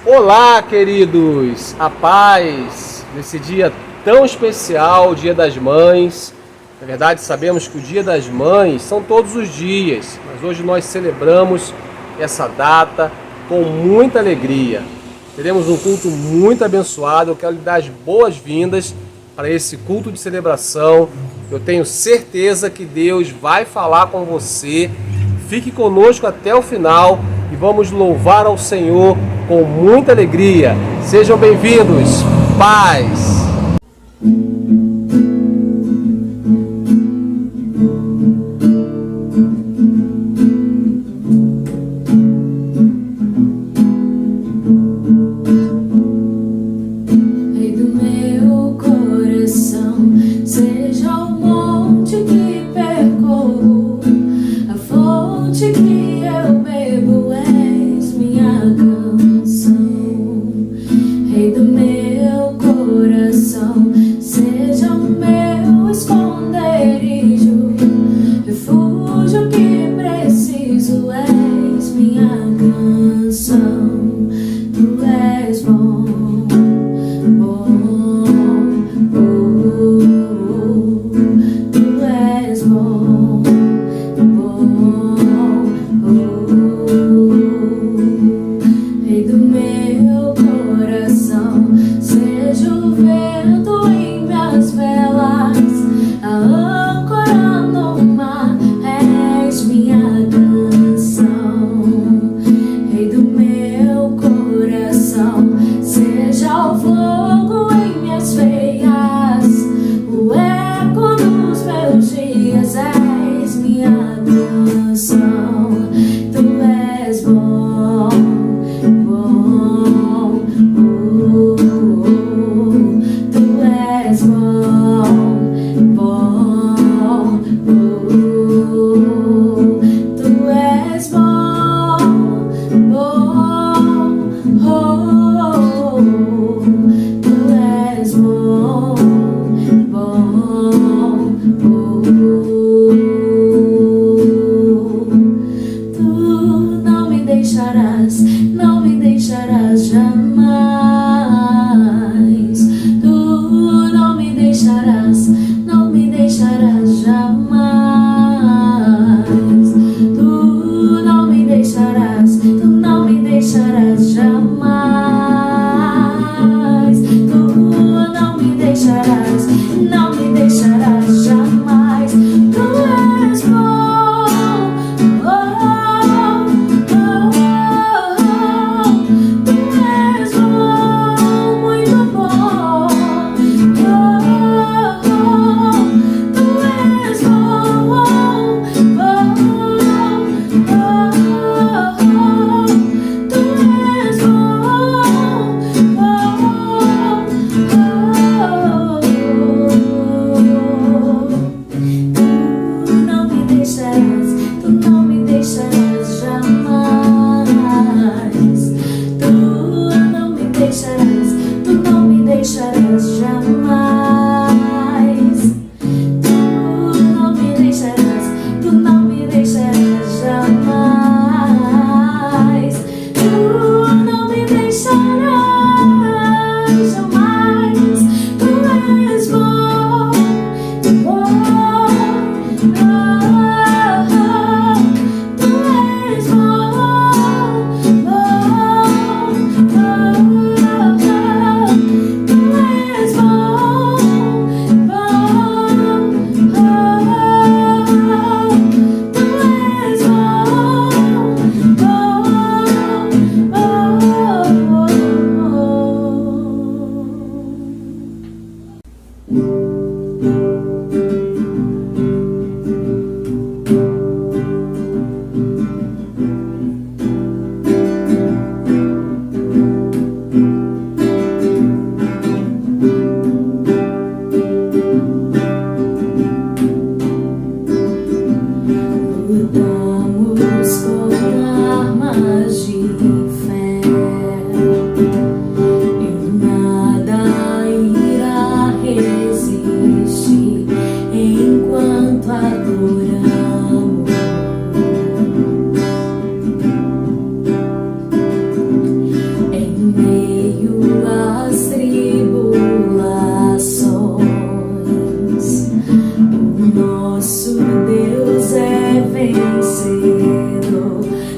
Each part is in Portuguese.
Olá, queridos! A paz nesse dia tão especial, o Dia das Mães. Na verdade, sabemos que o Dia das Mães são todos os dias, mas hoje nós celebramos essa data com muita alegria. Teremos um culto muito abençoado. Eu quero lhe dar as boas-vindas para esse culto de celebração. Eu tenho certeza que Deus vai falar com você. Fique conosco até o final e vamos louvar ao Senhor com muita alegria. Sejam bem-vindos. Paz!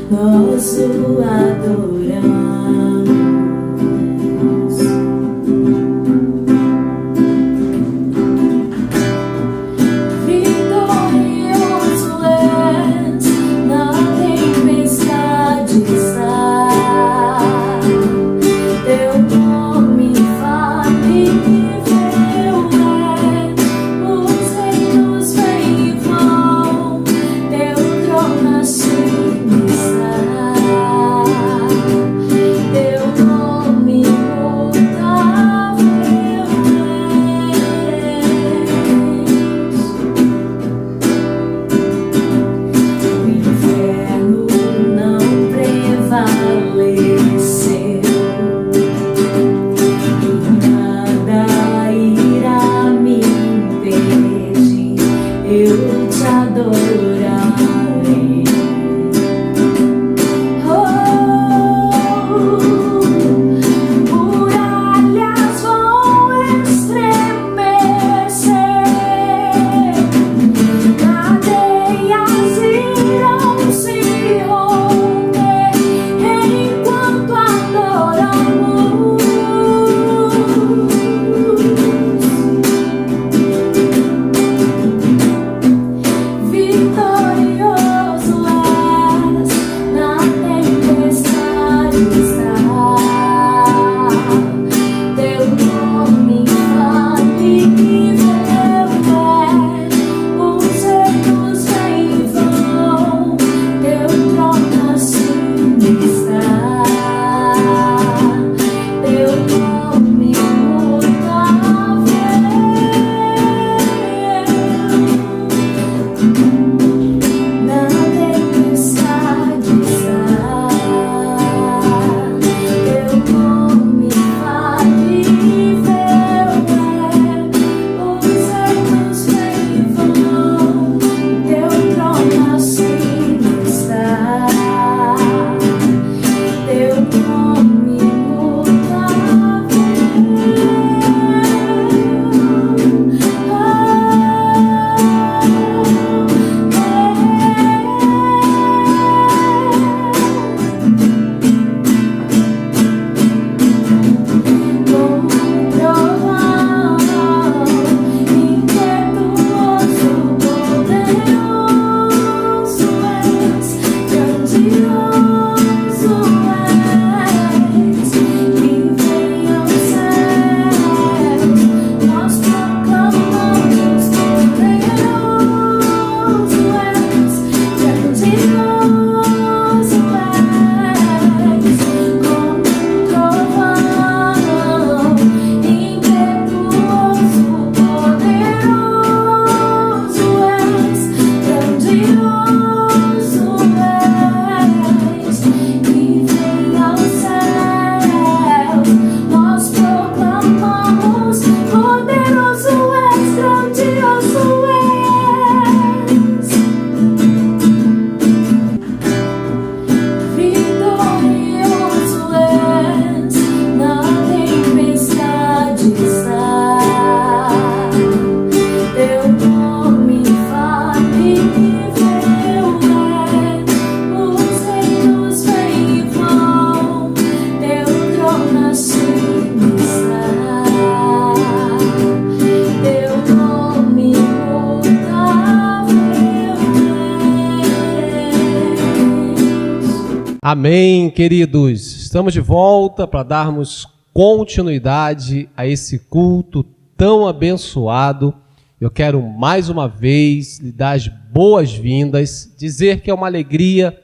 nós o adoramos. Vitorioso és, na tempestade está. Teu nome falível é, os reinos vêm e vão, teu trono acima está. Teu nome imutável és. O inferno não prevaleceu, nada irá me impedir, eu te adorarei. Muralhas vão estremecer, cadeias irão se romper enquanto adoramos. Vitorioso és, na tempestade está. Teu nome infalível é, os reinos vêm e vão, teu trono acima está. Teu nome imutável na tempestade está. Teu nome infalível é, os reinos vêm e vão, teu trono acima está. Teu nome impetuoso, poderoso és, grandioso és, que vem aos céus, nós proclamamos. Poderoso és, grandioso és, como trovão, impetuoso, poderoso és, grandioso és, que vem aos céus, nós proclamamos. Poderoso és, grandioso és. Vitorioso és, na tempestade está. Teu nome infalível é, os reinos vêm e vão, teu trono acima está. Teu nome imutável és. Amém, queridos. Estamos de volta para darmos continuidade a esse culto tão abençoado. Eu quero mais uma vez lhe dar as boas-vindas, dizer que é uma alegria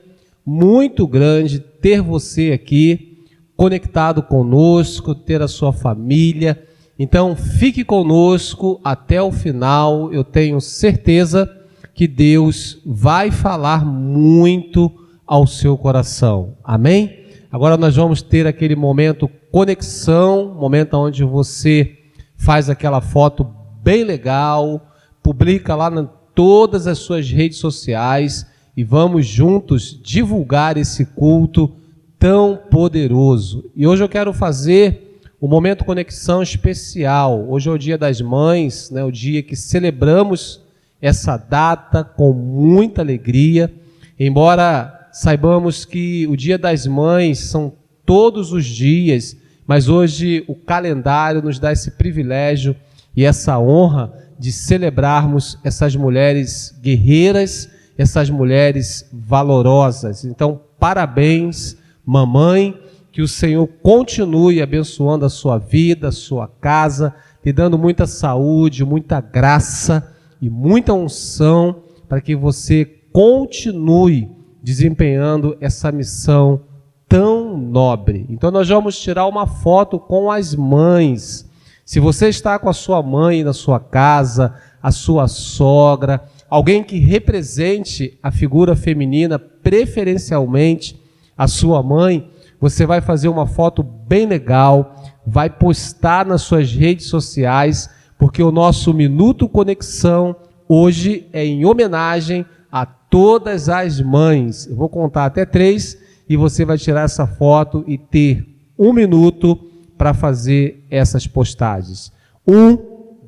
muito grande ter você aqui conectado conosco, ter a sua família. Então, fique conosco até o final. Eu tenho certeza que Deus vai falar muito ao seu coração. Amém? Agora nós vamos ter aquele momento conexão, momento onde você faz aquela foto bem legal, publica lá em todas as suas redes sociais e vamos juntos divulgar esse culto tão poderoso. E hoje eu quero fazer um momento conexão especial. Hoje é o Dia das Mães, né? O dia que celebramos essa data com muita alegria. Embora saibamos que o Dia das Mães são todos os dias, mas hoje o calendário nos dá esse privilégio e essa honra de celebrarmos essas mulheres guerreiras, essas mulheres valorosas. Então, parabéns, mamãe, que o Senhor continue abençoando a sua vida, a sua casa, lhe dando muita saúde, muita graça e muita unção para que você continue desempenhando essa missão tão nobre. Então nós vamos tirar uma foto com as mães. Se você está com a sua mãe na sua casa, a sua sogra, alguém que represente a figura feminina, preferencialmente a sua mãe, você vai fazer uma foto bem legal, vai postar nas suas redes sociais, porque o nosso Minuto Conexão hoje é em homenagem a todas as mães. Eu vou contar até 3 e você vai tirar essa foto e ter 1 minuto para fazer essas postagens. 1,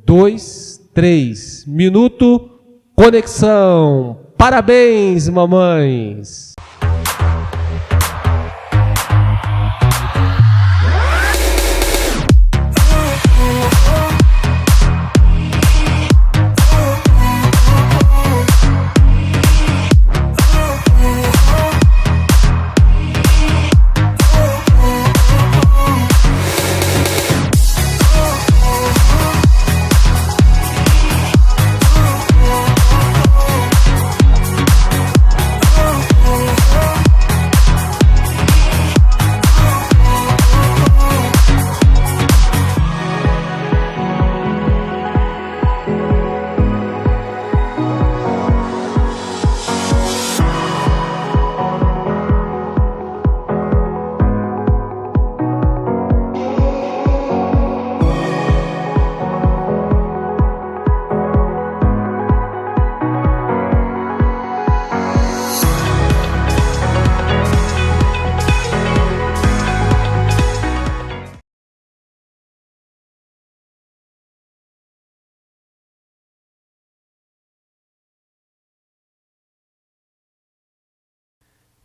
2, 3. Minuto Conexão. Parabéns, mamães!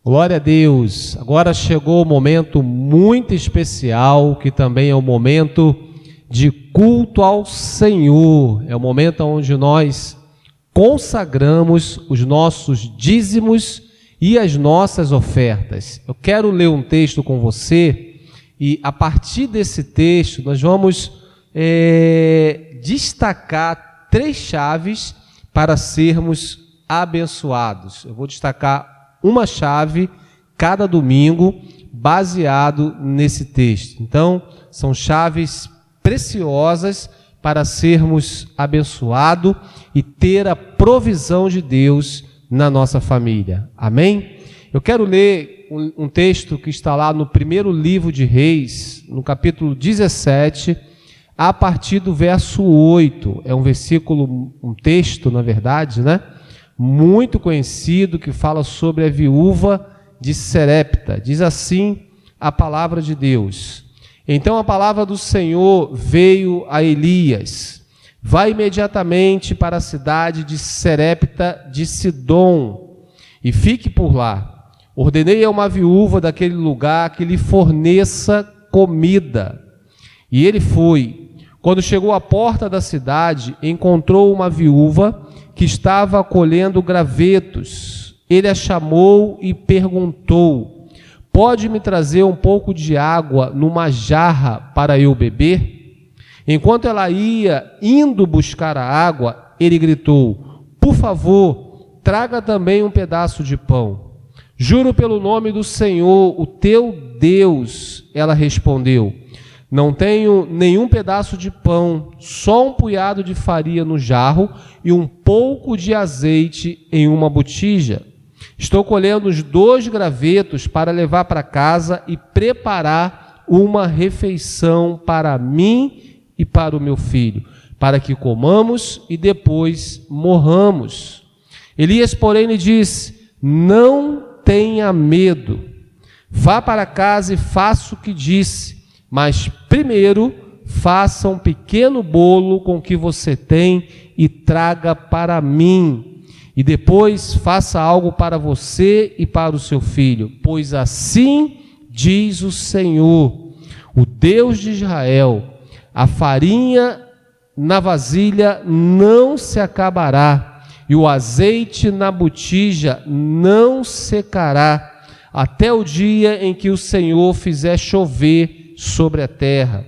Glória a Deus! Agora chegou o momento muito especial, que também é o momento de culto ao Senhor. É o momento onde nós consagramos os nossos dízimos e as nossas ofertas. Eu quero ler um texto com você e a partir desse texto nós vamos destacar 3 chaves para sermos abençoados. Eu vou destacar uma chave cada domingo, baseado nesse texto. Então, são chaves preciosas para sermos abençoados e ter a provisão de Deus na nossa família. Amém? Eu quero ler um texto que está lá no primeiro livro de Reis, no capítulo 17, a partir do verso 8. É um versículo, um texto, na verdade, né? Muito conhecido, que fala sobre a viúva de Serepta. Diz assim a palavra de Deus: então a palavra do Senhor veio a Elias: vai imediatamente para a cidade de Serepta de Sidom e fique por lá. Ordenei a uma viúva daquele lugar que lhe forneça comida. E ele foi. Quando chegou à porta da cidade, encontrou uma viúva que estava colhendo gravetos. Ele a chamou e perguntou: pode me trazer um pouco de água numa jarra para eu beber? Enquanto ela ia indo buscar a água, ele gritou: por favor, traga também um pedaço de pão. Juro pelo nome do Senhor, o teu Deus, ela respondeu, não tenho nenhum pedaço de pão, só um punhado de farinha no jarro e um pouco de azeite em uma botija. Estou colhendo os 2 gravetos para levar para casa e preparar uma refeição para mim e para o meu filho, para que comamos e depois morramos. Elias, porém, lhe disse: não tenha medo, vá para casa e faça o que disse, mas primeiro faça um pequeno bolo com o que você tem e traga para mim. e depois faça algo para você e para o seu filho, pois assim diz o Senhor, o Deus de Israel: a farinha na vasilha não se acabará, e o azeite na botija não secará, até o dia em que o Senhor fizer chover sobre a terra.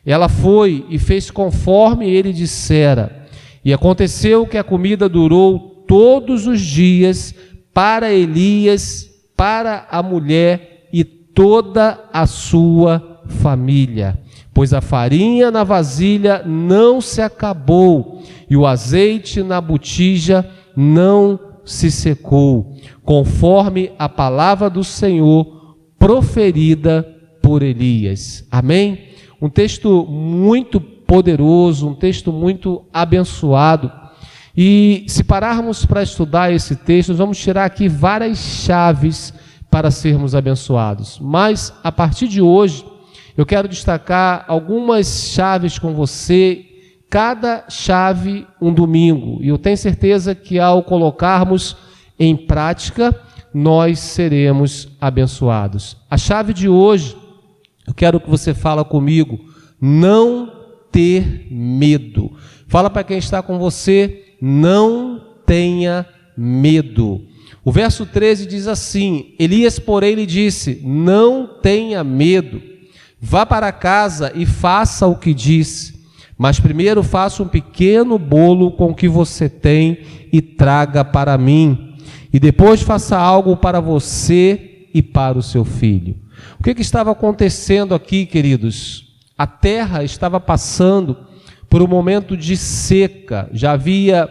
Ela foi e fez conforme ele dissera, e aconteceu que a comida durou todos os dias para Elias, para a mulher e toda a sua família, pois a farinha na vasilha não se acabou e o azeite na botija não se secou, conforme a palavra do Senhor proferida por Elias. Amém? Um texto muito poderoso, um texto muito abençoado. E se pararmos para estudar esse texto, nós vamos tirar aqui várias chaves para sermos abençoados. Mas, a partir de hoje, eu quero destacar algumas chaves com você, cada chave um domingo. E eu tenho certeza que ao colocarmos em prática, nós seremos abençoados. A chave de hoje, eu quero que você fale comigo: não ter medo. Fala para quem está com você: não tenha medo. O verso 13 diz assim: Elias, porém, lhe disse: não tenha medo, vá para casa e faça o que disse, mas primeiro faça um pequeno bolo com o que você tem e traga para mim, e depois faça algo para você e para o seu filho. O que estava acontecendo aqui, queridos? A terra estava passando por um momento de seca. Já havia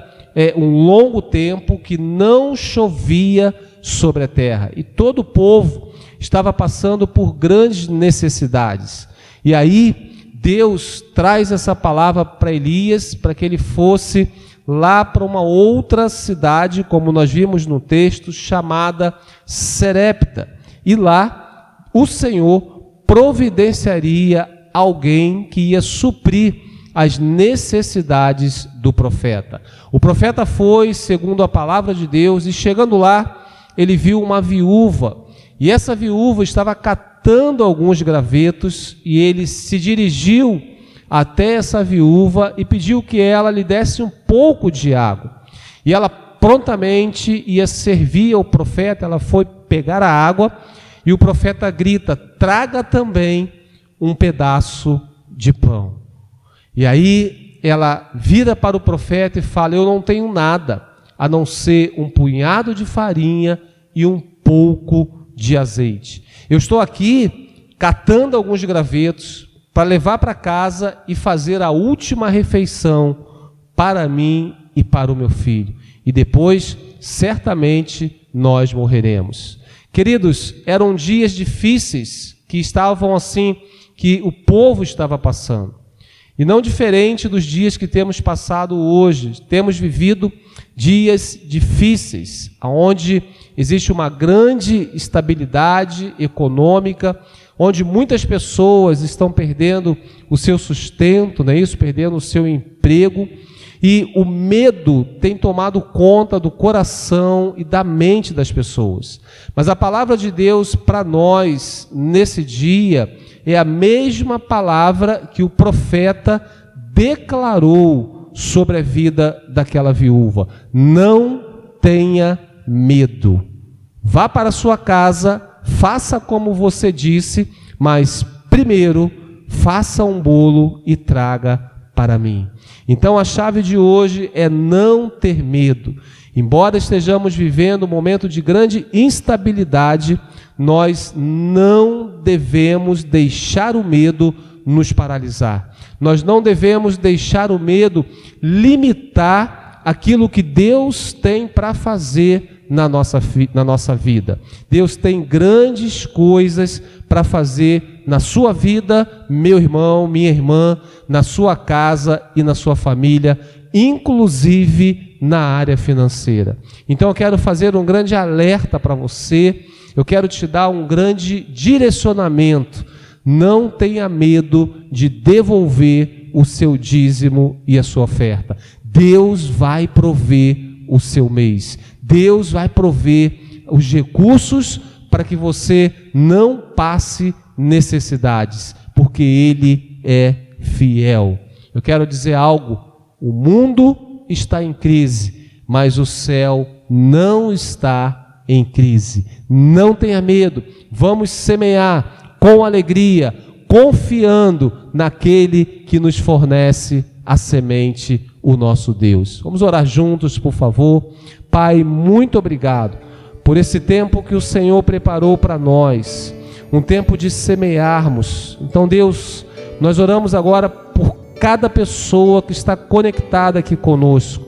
um longo tempo que não chovia sobre a terra, e todo o povo estava passando por grandes necessidades. E aí Deus traz essa palavra para Elias, para que ele fosse lá para uma outra cidade, como nós vimos no texto, chamada Serepta, e lá o Senhor providenciaria alguém que ia suprir as necessidades do profeta. O profeta foi, segundo a palavra de Deus, e chegando lá, ele viu uma viúva, e essa viúva estava catando alguns gravetos, e ele se dirigiu até essa viúva e pediu que ela lhe desse um pouco de água. E ela prontamente ia servir ao profeta. Ela foi pegar a água, e o profeta grita: traga também um pedaço de pão. E aí ela vira para o profeta e fala: eu não tenho nada a não ser um punhado de farinha e um pouco de azeite. Eu estou aqui catando alguns gravetos para levar para casa e fazer a última refeição para mim e para o meu filho. E depois, certamente, nós morreremos. Queridos, eram dias difíceis que estavam assim, que o povo estava passando. E não diferente dos dias que temos passado hoje. Temos vivido dias difíceis, onde existe uma grande instabilidade econômica, onde muitas pessoas estão perdendo o seu sustento, não é isso? Perdendo o seu emprego, e o medo tem tomado conta do coração e da mente das pessoas. Mas a palavra de Deus para nós, nesse dia, é a mesma palavra que o profeta declarou sobre a vida daquela viúva: não tenha medo, vá para a sua casa, faça como você disse, mas primeiro faça um bolo e traga para mim. Então a chave de hoje é não ter medo. Embora estejamos vivendo um momento de grande instabilidade, nós não devemos deixar o medo nos paralisar. Nós não devemos deixar o medo limitar aquilo que Deus tem para fazer na nossa vida. Deus tem grandes coisas para fazer na sua vida, meu irmão, minha irmã, na sua casa e na sua família, inclusive na área financeira. Então eu quero fazer um grande alerta para você, eu quero te dar um grande direcionamento. Não tenha medo de devolver o seu dízimo e a sua oferta. Deus vai prover o seu mês. Deus vai prover os recursos para que você não passe necessidades, porque Ele é fiel. Eu quero dizer algo: o mundo está em crise, mas o céu não está em crise. Não tenha medo, vamos semear com alegria, confiando naquele que nos fornece a semente, o nosso Deus. Vamos orar juntos, por favor. Pai, muito obrigado por esse tempo que o Senhor preparou para nós, um tempo de semearmos. Então, Deus, nós oramos agora por cada pessoa que está conectada aqui conosco.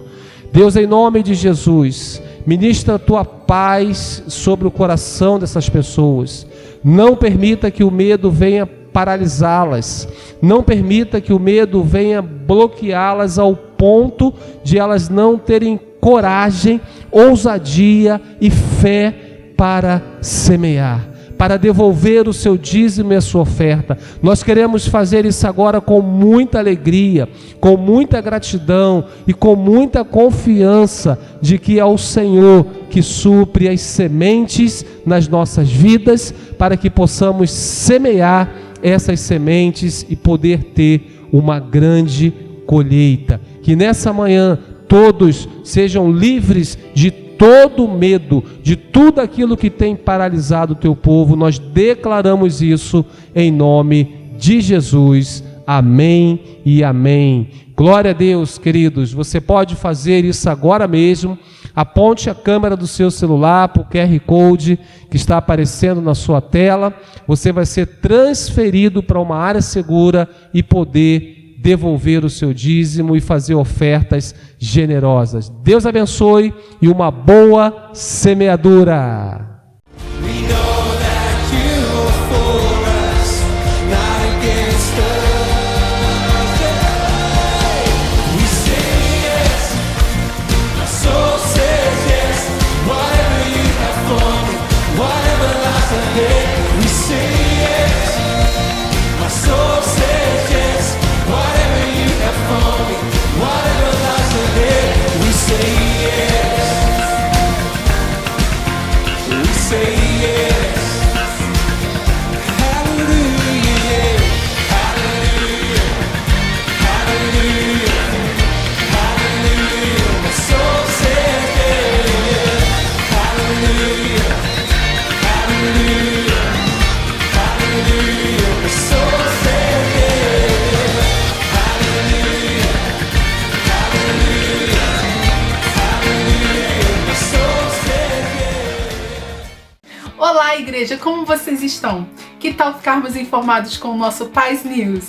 Deus, em nome de Jesus, ministra a tua paz sobre o coração dessas pessoas. Não permita que o medo venha paralisá-las. Não permita que o medo venha bloqueá-las ao ponto de elas não terem coragem, ousadia e fé para semear, para devolver o seu dízimo e a sua oferta. Nós queremos fazer isso agora com muita alegria, com muita gratidão e com muita confiança de que é o Senhor que supre as sementes nas nossas vidas, para que possamos semear essas sementes e poder ter uma grande colheita. Que nessa manhã todos sejam livres de todo medo, de tudo aquilo que tem paralisado o teu povo. Nós declaramos isso em nome de Jesus. Amém e amém. Glória a Deus, queridos. Você pode fazer isso agora mesmo. Aponte a câmera do seu celular para o QR Code que está aparecendo na sua tela. Você vai ser transferido para uma área segura e poder devolver o seu dízimo e fazer ofertas generosas. Deus abençoe e uma boa semeadura. Olá, igreja, como vocês estão? Que tal ficarmos informados com o nosso Paz News?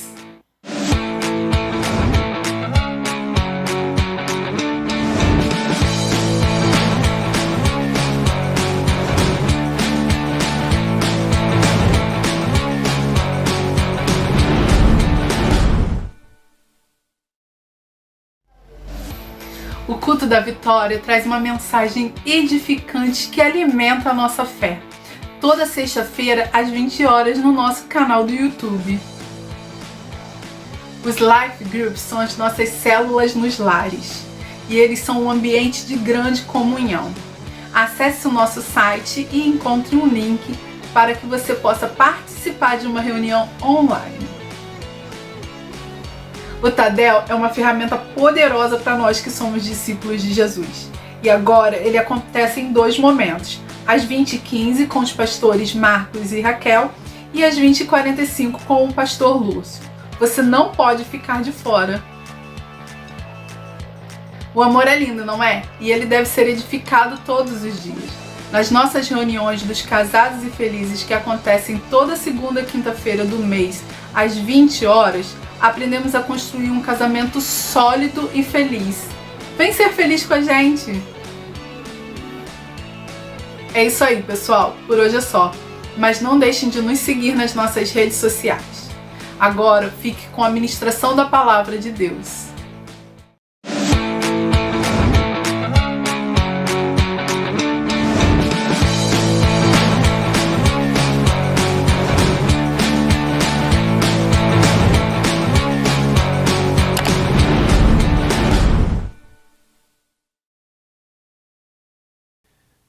O culto da vitória traz uma mensagem edificante que alimenta a nossa fé. Toda sexta-feira, às 20 horas, no nosso canal do YouTube. Os Life Groups são as nossas células nos lares, e eles são um ambiente de grande comunhão. Acesse o nosso site e encontre um link para que você possa participar de uma reunião online. O Tadel é uma ferramenta poderosa para nós que somos discípulos de Jesus. E agora ele acontece em 2 momentos. Às 20h15 com os pastores Marcos e Raquel e às 20h45 com o pastor Lúcio. Você não pode ficar de fora. O amor é lindo, não é? E ele deve ser edificado todos os dias. Nas nossas reuniões dos casados e felizes que acontecem toda segunda e quinta-feira do mês às 20 horas, aprendemos a construir um casamento sólido e feliz. Vem ser feliz com a gente! É isso aí, pessoal. Por hoje é só. Mas não deixem de nos seguir nas nossas redes sociais. Agora, fique com a ministração da Palavra de Deus.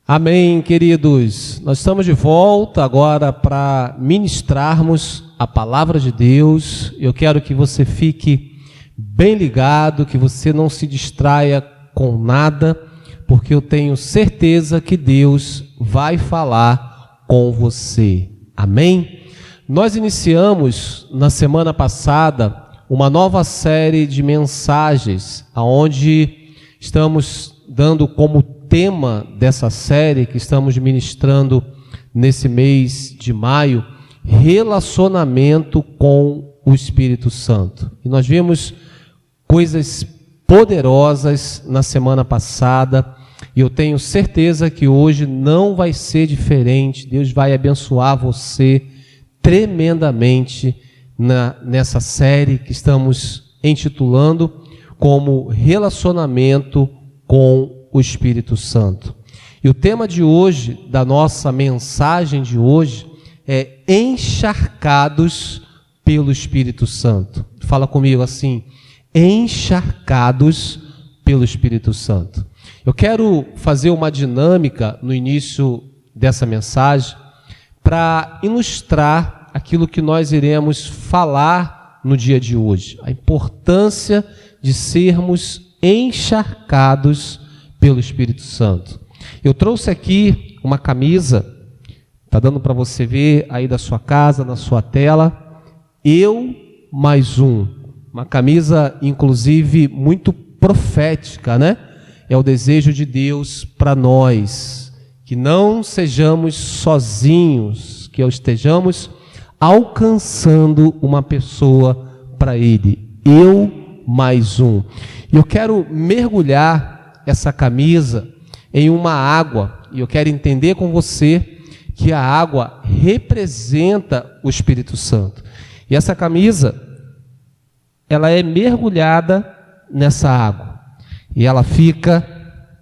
Amém, queridos. Nós estamos de volta agora para ministrarmos a palavra de Deus. Eu quero que você fique bem ligado, que você não se distraia com nada, porque eu tenho certeza que Deus vai falar com você. Amém? Nós iniciamos na semana passada uma nova série de mensagens, onde estamos dando como tema dessa série que estamos ministrando nesse mês de maio, relacionamento com o Espírito Santo. E nós vimos coisas poderosas na semana passada, e eu tenho certeza que hoje não vai ser diferente. Deus vai abençoar você tremendamente nessa série que estamos intitulando como Relacionamento com o Espírito Santo. E o tema de hoje, da nossa mensagem de hoje, é encharcados pelo Espírito Santo. Fala comigo assim, encharcados pelo Espírito Santo. Eu quero fazer uma dinâmica no início dessa mensagem para ilustrar aquilo que nós iremos falar no dia de hoje. A importância de sermos encharcados pelo Espírito Santo. Eu trouxe aqui uma camisa, está dando para você ver aí da sua casa, na sua tela, Eu Mais Um. Uma camisa, inclusive, muito profética, né? É o desejo de Deus para nós, que não sejamos sozinhos, que estejamos alcançando uma pessoa para Ele. Eu mais um. E eu quero mergulhar essa camisa em uma água, e eu quero entender com você que a água representa o Espírito Santo. E essa camisa, ela é mergulhada nessa água, e ela fica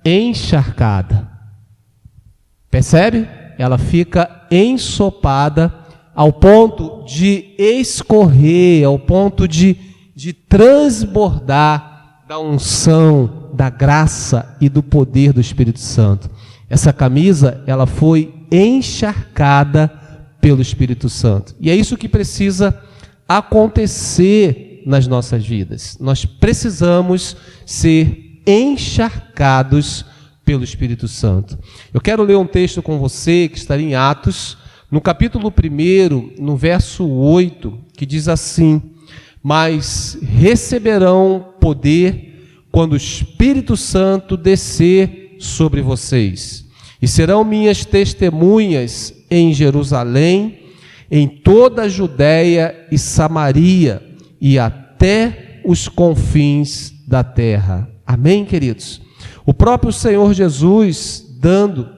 encharcada. Percebe? Ela fica ensopada ao ponto de escorrer, ao ponto de transbordar da unção, da graça e do poder do Espírito Santo. Essa camisa, ela foi encharcada pelo Espírito Santo. E é isso que precisa acontecer nas nossas vidas. Nós precisamos ser encharcados pelo Espírito Santo. Eu quero ler um texto com você que está em Atos, no capítulo 1, no verso 8, que diz assim: mas receberão poder quando o Espírito Santo descer sobre vocês, e serão minhas testemunhas em Jerusalém, em toda a Judéia e Samaria, e até os confins da terra. Amém, queridos? O próprio Senhor Jesus dando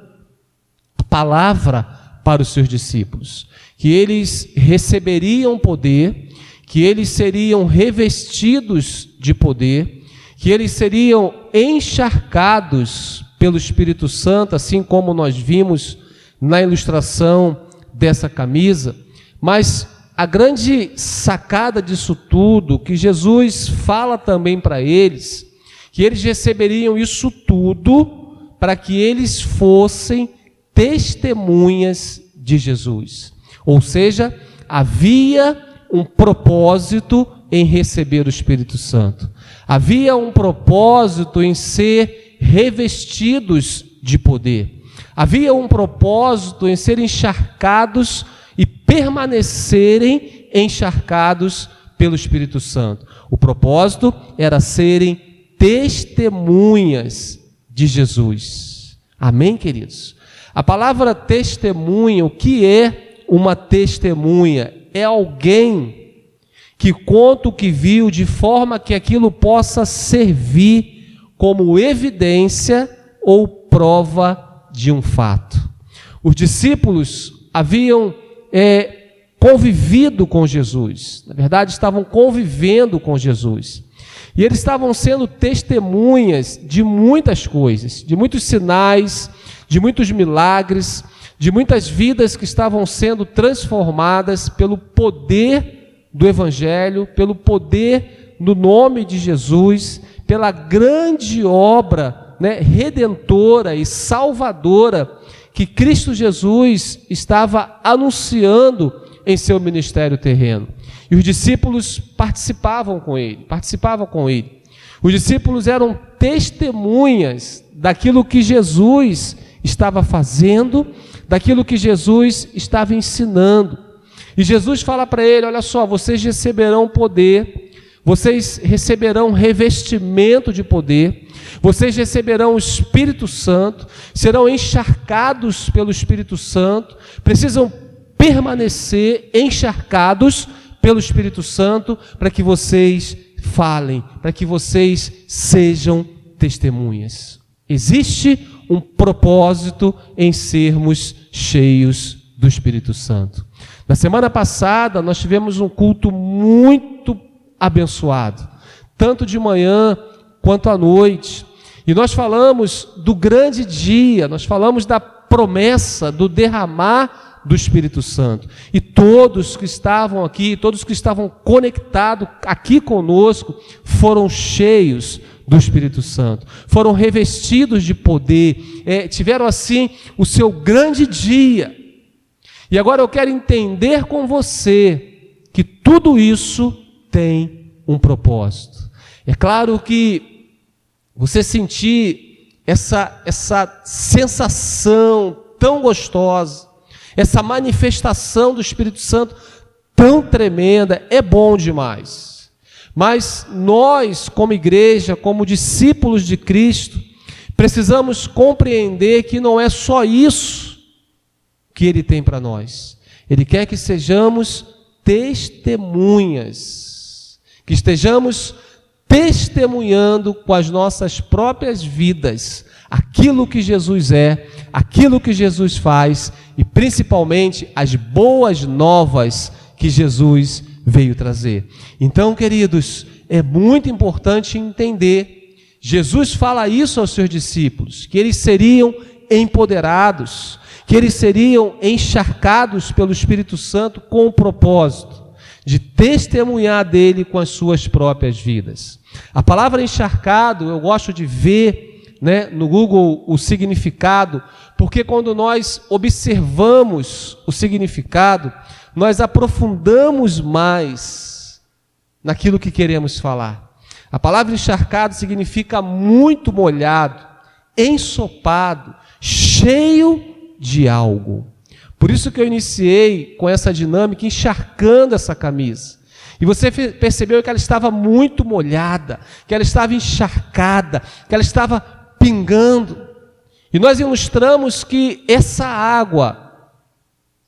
a palavra para os seus discípulos, que eles receberiam poder, que eles seriam revestidos de poder, que eles seriam encharcados pelo Espírito Santo, assim como nós vimos na ilustração dessa camisa. Mas a grande sacada disso tudo, que Jesus fala também para eles, que eles receberiam isso tudo para que eles fossem testemunhas de Jesus. Ou seja, havia um propósito em receber o Espírito Santo. Havia um propósito em ser revestidos de poder. Havia um propósito em serem encharcados e permanecerem encharcados pelo Espírito Santo. O propósito era serem testemunhas de Jesus. Amém, queridos? A palavra testemunha, o que é uma testemunha? É alguém que conta o que viu de forma que aquilo possa servir como evidência ou prova de um fato. Os discípulos haviam convivido com Jesus, na verdade estavam convivendo com Jesus, e eles estavam sendo testemunhas de muitas coisas, de muitos sinais, de muitos milagres, de muitas vidas que estavam sendo transformadas pelo poder do Evangelho, pelo poder no nome de Jesus, pela grande obra né, redentora e salvadora que Cristo Jesus estava anunciando em seu ministério terreno. E os discípulos participavam com ele. Os discípulos eram testemunhas daquilo que Jesus estava fazendo, daquilo que Jesus estava ensinando. E Jesus fala para ele: olha só, vocês receberão poder, vocês receberão revestimento de poder, vocês receberão o Espírito Santo, serão encharcados pelo Espírito Santo, precisam permanecer encharcados pelo Espírito Santo para que vocês falem, para que vocês sejam testemunhas. Existe um propósito em sermos cheios do Espírito Santo. Na semana passada nós tivemos um culto muito abençoado, tanto de manhã quanto à noite, e nós falamos do grande dia, nós falamos da promessa do derramar do Espírito Santo, e todos que estavam aqui, todos que estavam conectados aqui conosco, foram cheios do Espírito Santo, foram revestidos de poder, tiveram assim o seu grande dia. E agora eu quero entender com você que tudo isso tem um propósito. É claro que você sentir essa sensação tão gostosa, essa manifestação do Espírito Santo tão tremenda, é bom demais. Mas nós, como igreja, como discípulos de Cristo, precisamos compreender que não é só isso que Ele tem para nós. Ele quer que sejamos testemunhas, que estejamos testemunhando com as nossas próprias vidas aquilo que Jesus é, aquilo que Jesus faz e principalmente as boas novas que Jesus veio trazer. Então, queridos, é muito importante entender, Jesus fala isso aos seus discípulos, que eles seriam empoderados, que eles seriam encharcados pelo Espírito Santo com o propósito de testemunhar dele com as suas próprias vidas. A palavra encharcado, eu gosto de ver, né, no Google o significado, porque quando nós observamos o significado, nós aprofundamos mais naquilo que queremos falar. A palavra encharcado significa muito molhado, ensopado, cheio de algo. Por isso que eu iniciei com essa dinâmica, encharcando essa camisa. E você percebeu que ela estava muito molhada, que ela estava encharcada, que ela estava pingando. E nós ilustramos que essa água,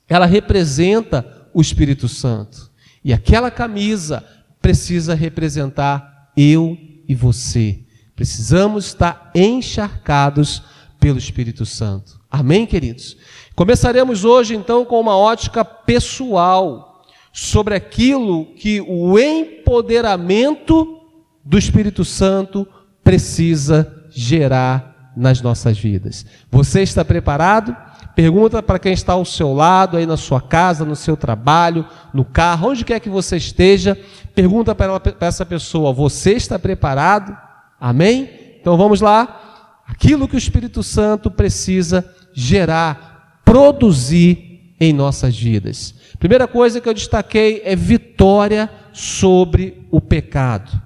ela representa o Espírito Santo. E aquela camisa precisa representar eu e você. Precisamos estar encharcados pelo Espírito Santo. Amém, queridos? Começaremos hoje, então, com uma ótica pessoal sobre aquilo que o empoderamento do Espírito Santo precisa gerar nas nossas vidas. Você está preparado? Pergunta para quem está ao seu lado, aí na sua casa, no seu trabalho, no carro, onde quer que você esteja. Pergunta para essa pessoa: você está preparado? Amém? Então vamos lá. Aquilo que o Espírito Santo precisa gerar, produzir em nossas vidas. Primeira coisa que eu destaquei é vitória sobre o pecado.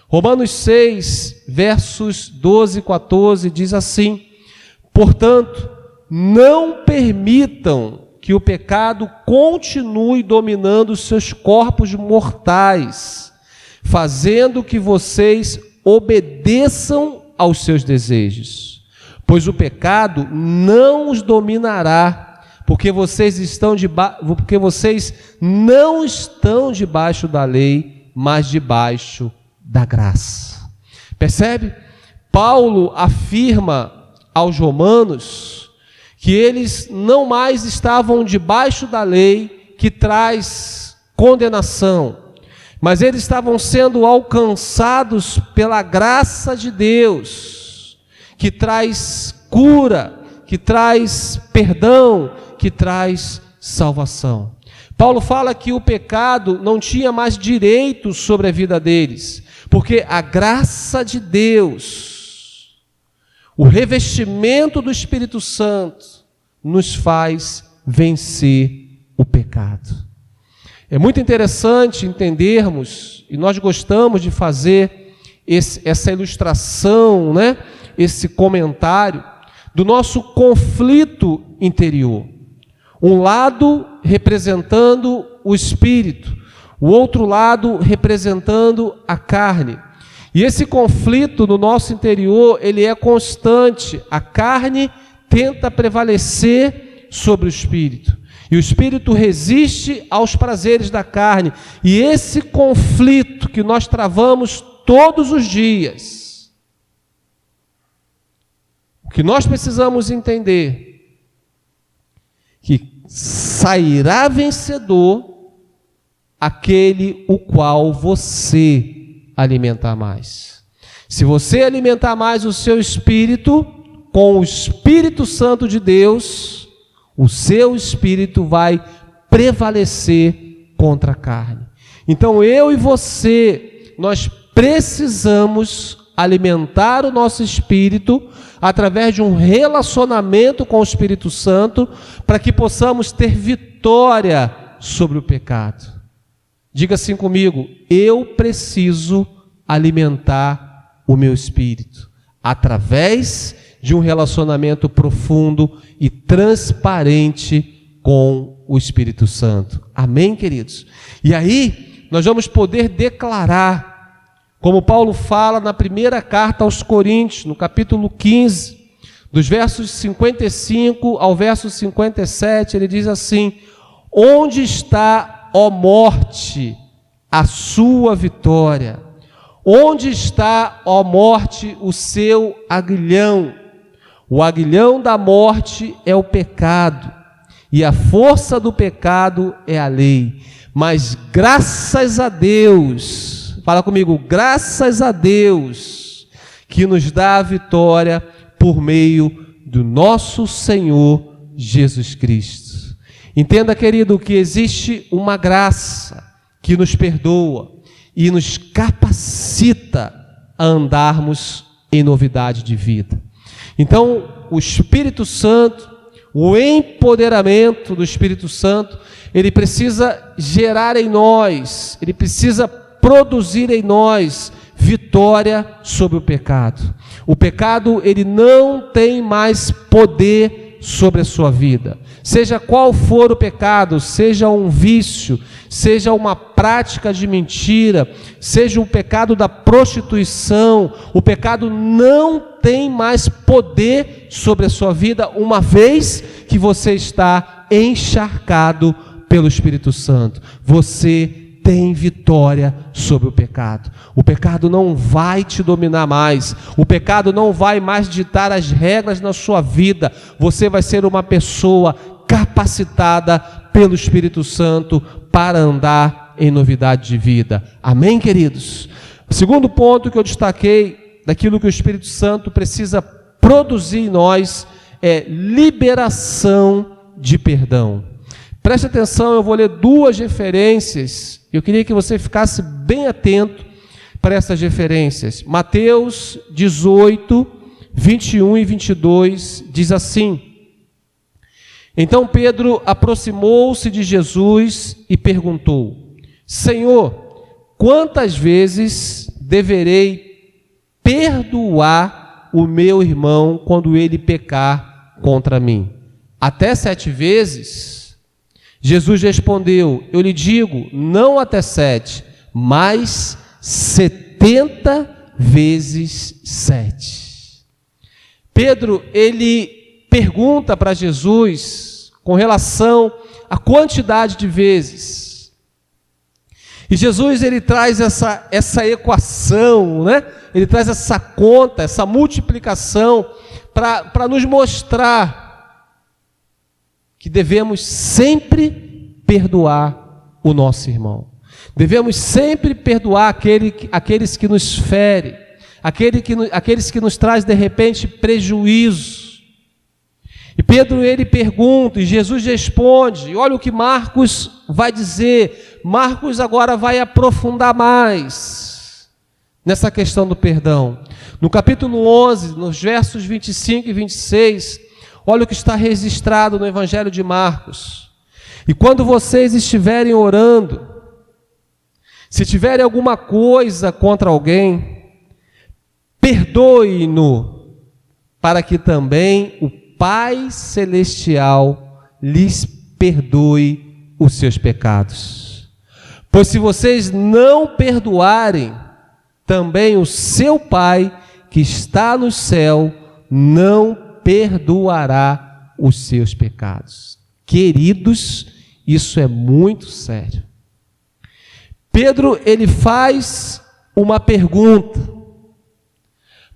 Romanos 6, versos 12 e 14 diz assim: portanto, não permitam que o pecado continue dominando os seus corpos mortais, fazendo que vocês obedeçam aos seus desejos, pois o pecado não os dominará, porque vocês não estão debaixo da lei, mas debaixo da graça. Percebe? Paulo afirma aos romanos que eles não mais estavam debaixo da lei que traz condenação, mas eles estavam sendo alcançados pela graça de Deus, que traz cura, que traz perdão, que traz salvação. Paulo fala que o pecado não tinha mais direito sobre a vida deles, porque a graça de Deus O revestimento do Espírito Santo nos faz vencer o pecado. É muito interessante entendermos, e nós gostamos de fazer essa ilustração, né? Esse comentário do nosso conflito interior. Um lado representando o espírito, o outro lado representando a carne. E esse conflito no nosso interior, ele é constante. A carne tenta prevalecer sobre o espírito. E o espírito resiste aos prazeres da carne. E esse conflito que nós travamos todos os dias, o que nós precisamos entender, que sairá vencedor aquele o qual você alimentar mais. Se você alimentar mais o seu espírito com o Espírito Santo de Deus, o seu espírito vai prevalecer contra a carne. Então eu e você, nós precisamos alimentar o nosso espírito através de um relacionamento com o Espírito Santo, para que possamos ter vitória sobre o pecado. Diga assim comigo: eu preciso alimentar o meu espírito através de um relacionamento profundo e transparente com o Espírito Santo. Amém, queridos? E aí, nós vamos poder declarar, como Paulo fala na primeira carta aos Coríntios, no capítulo 15, dos versos 55 ao verso 57, ele diz assim: onde está, ó morte, a sua vitória? Onde está, ó morte, o seu aguilhão? O aguilhão da morte é o pecado, e a força do pecado é a lei. Mas graças a Deus, fala comigo, graças a Deus, que nos dá a vitória por meio do nosso Senhor Jesus Cristo. Entenda, querido, que existe uma graça que nos perdoa e nos capacita a andarmos em novidade de vida. Então, o Espírito Santo, o empoderamento do Espírito Santo, ele precisa gerar em nós, ele precisa produzir em nós vitória sobre o pecado. O pecado, ele não tem mais poder sobre a sua vida. Seja qual for o pecado, seja um vício, seja uma prática de mentira, seja um pecado da prostituição, o pecado não tem mais poder sobre a sua vida, uma vez que você está encharcado pelo Espírito Santo. Você tem vitória sobre o pecado. O pecado não vai te dominar mais. O pecado não vai mais ditar as regras na sua vida. Você vai ser uma pessoa capacitada pelo Espírito Santo para andar em novidade de vida. Amém, queridos? O segundo ponto que eu destaquei daquilo que o Espírito Santo precisa produzir em nós é liberação de perdão. Preste atenção, eu vou ler duas referências. Eu queria que você ficasse bem atento para essas referências. Mateus 18, 21 e 22 diz assim: então Pedro aproximou-se de Jesus e perguntou: Senhor, quantas vezes deverei perdoar o meu irmão quando ele pecar contra mim? Até 7 vezes? Jesus respondeu: eu lhe digo, não até 7, mas 70 vezes 7. Pedro, ele pergunta para Jesus com relação à quantidade de vezes. E Jesus, ele traz essa equação, né? Ele traz essa conta, essa multiplicação para nos mostrar que devemos sempre perdoar o nosso irmão. Devemos sempre perdoar aqueles que nos ferem, aqueles que nos trazem de repente prejuízo. E Pedro, ele pergunta e Jesus responde. E olha o que Marcos vai dizer. Marcos agora vai aprofundar mais. nessa questão do perdão. No capítulo 11, nos versos 25 e 26, olha o que está registrado no Evangelho de Marcos. E quando vocês estiverem orando, se tiverem alguma coisa contra alguém, perdoe-no, para que também o Pai Celestial lhes perdoe os seus pecados. Pois se vocês não perdoarem, também o seu Pai que está no céu não perdoará os seus pecados. Queridos, isso é muito sério. Pedro, ele faz uma pergunta.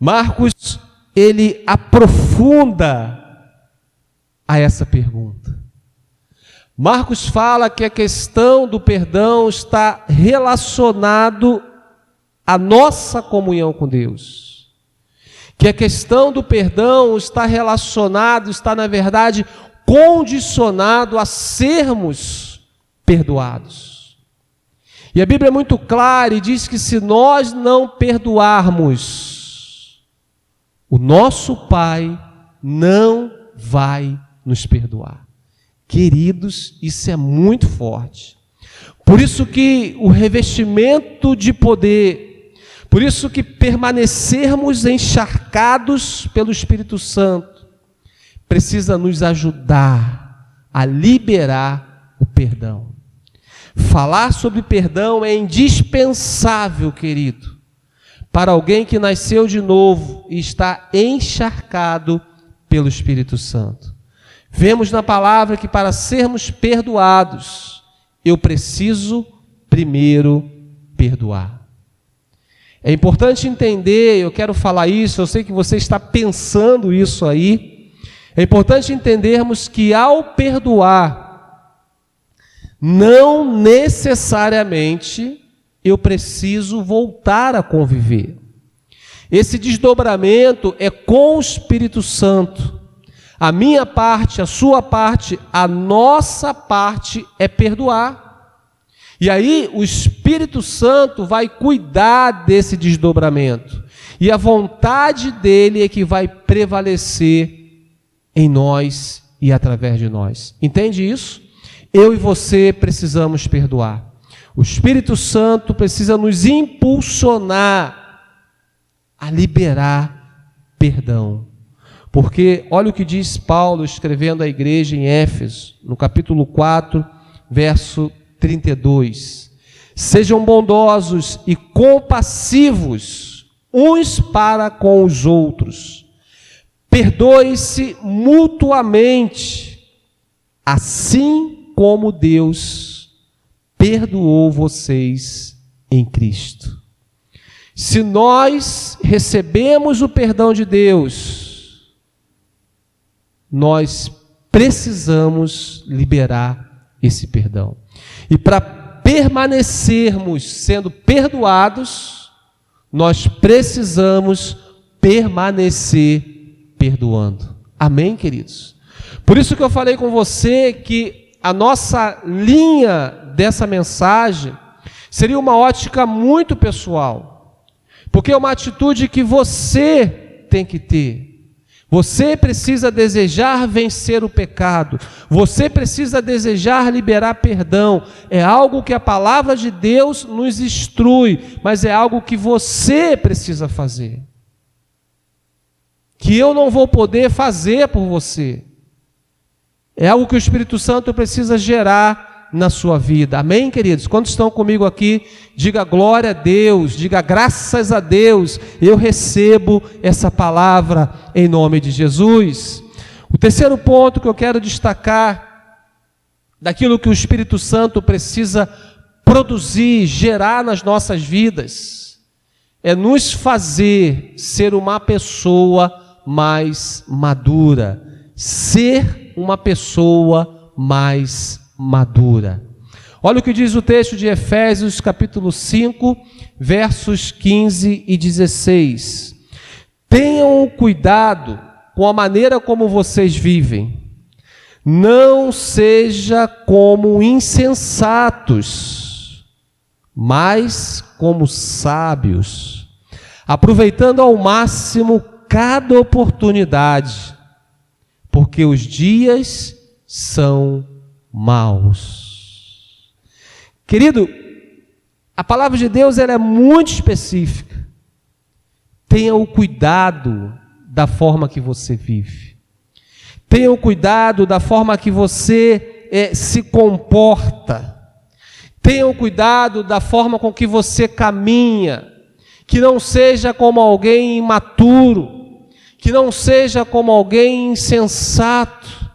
Marcos, ele aprofunda a essa pergunta. Marcos fala que a questão do perdão está relacionado à nossa comunhão com Deus. Que a questão do perdão está relacionado, está na verdade condicionado a sermos perdoados. E a Bíblia é muito clara e diz que se nós não perdoarmos, o nosso Pai não vai nos perdoar. Queridos, isso é muito forte. Por isso que o revestimento de poder, por isso que permanecermos encharcados pelo Espírito Santo, precisa nos ajudar a liberar o perdão. Falar sobre perdão é indispensável, querido, para alguém que nasceu de novo e está encharcado pelo Espírito Santo. Vemos na palavra que para sermos perdoados, eu preciso primeiro perdoar. É importante entender, eu quero falar isso, eu sei que você está pensando isso aí, é importante entendermos que ao perdoar, não necessariamente eu preciso voltar a conviver. Esse desdobramento é com o Espírito Santo. A minha parte, a sua parte, a nossa parte é perdoar. E aí o Espírito Santo vai cuidar desse desdobramento. E a vontade dele é que vai prevalecer em nós e através de nós. Entende isso? Eu e você precisamos perdoar. O Espírito Santo precisa nos impulsionar a liberar perdão. Porque olha o que diz Paulo escrevendo à igreja em Éfeso, no capítulo 4, verso 32. Sejam bondosos e compassivos uns para com os outros. Perdoe-se mutuamente, assim como Deus perdoou vocês em Cristo. Se nós recebemos o perdão de Deus, nós precisamos liberar esse perdão. E para permanecermos sendo perdoados, nós precisamos permanecer perdoando. Amém, queridos? Por isso que eu falei com você que a nossa linha dessa mensagem seria uma ótica muito pessoal, porque é uma atitude que você tem que ter. Você precisa desejar vencer o pecado, você precisa desejar liberar perdão. É algo que a palavra de Deus nos instrui, mas é algo que você precisa fazer, que eu não vou poder fazer por você. É algo que o Espírito Santo precisa gerar na sua vida. Amém, queridos? Quantos estão comigo aqui, diga glória a Deus, diga graças a Deus, eu recebo essa palavra em nome de Jesus. O terceiro ponto que eu quero destacar, daquilo que o Espírito Santo precisa produzir, gerar nas nossas vidas, é nos fazer ser uma pessoa mais madura, ser uma pessoa mais madura. Olha o que diz o texto de Efésios, capítulo 5, versos 15 e 16. Tenham cuidado com a maneira como vocês vivem. Não seja como insensatos, mas como sábios, aproveitando ao máximo cada oportunidade, porque os dias são maus. Querido, a palavra de Deus ela é muito específica. Tenha o cuidado da forma que você vive. Tenha o cuidado da forma que você se comporta. Tenha o cuidado da forma com que você caminha. Que não seja como alguém imaturo. Que não seja como alguém insensato.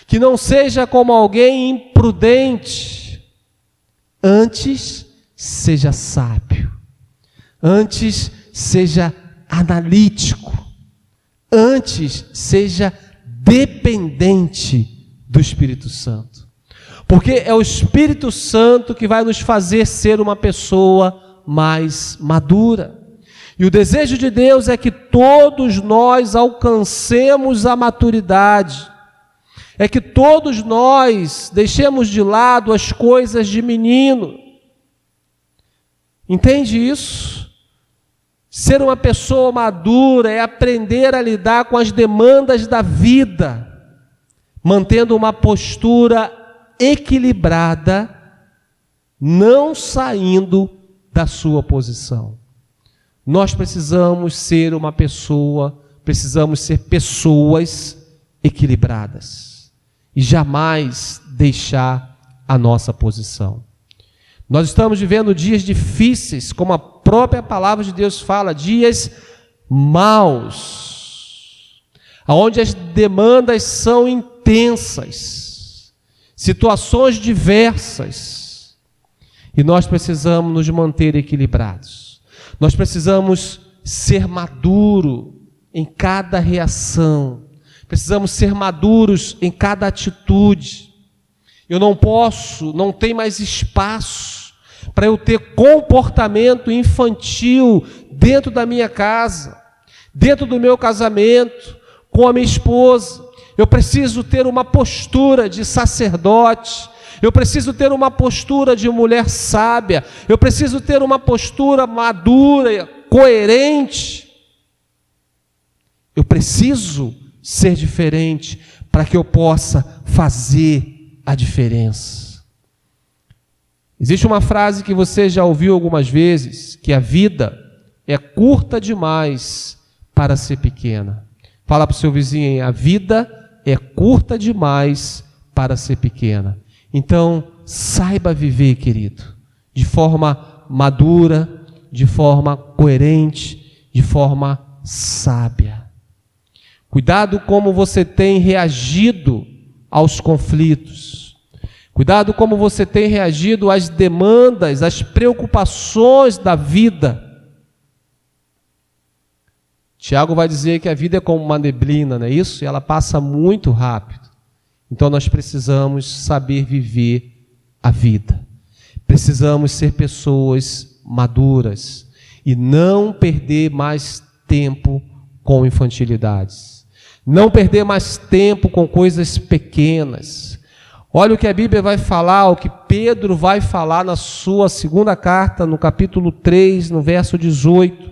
Que não seja como alguém imprudente. Antes, seja sábio. Antes, seja analítico. Antes, seja dependente do Espírito Santo. Porque é o Espírito Santo que vai nos fazer ser uma pessoa mais madura. E o desejo de Deus é que todos nós alcancemos a maturidade. É que todos nós deixemos de lado as coisas de menino. Entende isso? Ser uma pessoa madura é aprender a lidar com as demandas da vida, mantendo uma postura equilibrada, não saindo da sua posição. Nós precisamos ser precisamos ser pessoas equilibradas e jamais deixar a nossa posição. Nós estamos vivendo dias difíceis, como a própria palavra de Deus fala, dias maus, onde as demandas são intensas, situações diversas, e nós precisamos nos manter equilibrados. Nós precisamos ser maduros em cada reação, precisamos ser maduros em cada atitude. Eu não tem mais espaço para eu ter comportamento infantil dentro da minha casa, dentro do meu casamento, com a minha esposa. Eu preciso ter uma postura de sacerdote, eu preciso ter uma postura de mulher sábia, eu preciso ter uma postura madura, coerente. Eu preciso ser diferente para que eu possa fazer a diferença. Existe uma frase que você já ouviu algumas vezes, que a vida é curta demais para ser pequena. Fala para o seu vizinho, a vida é curta demais para ser pequena. Então, saiba viver, querido, de forma madura, de forma coerente, de forma sábia. Cuidado como você tem reagido aos conflitos. Cuidado como você tem reagido às demandas, às preocupações da vida. Tiago vai dizer que a vida é como uma neblina, não é isso? E ela passa muito rápido. Então nós precisamos saber viver a vida. Precisamos ser pessoas maduras e não perder mais tempo com infantilidades. Não perder mais tempo com coisas pequenas. Olha o que a Bíblia vai falar, o que Pedro vai falar na sua segunda carta, no capítulo 3, no verso 18.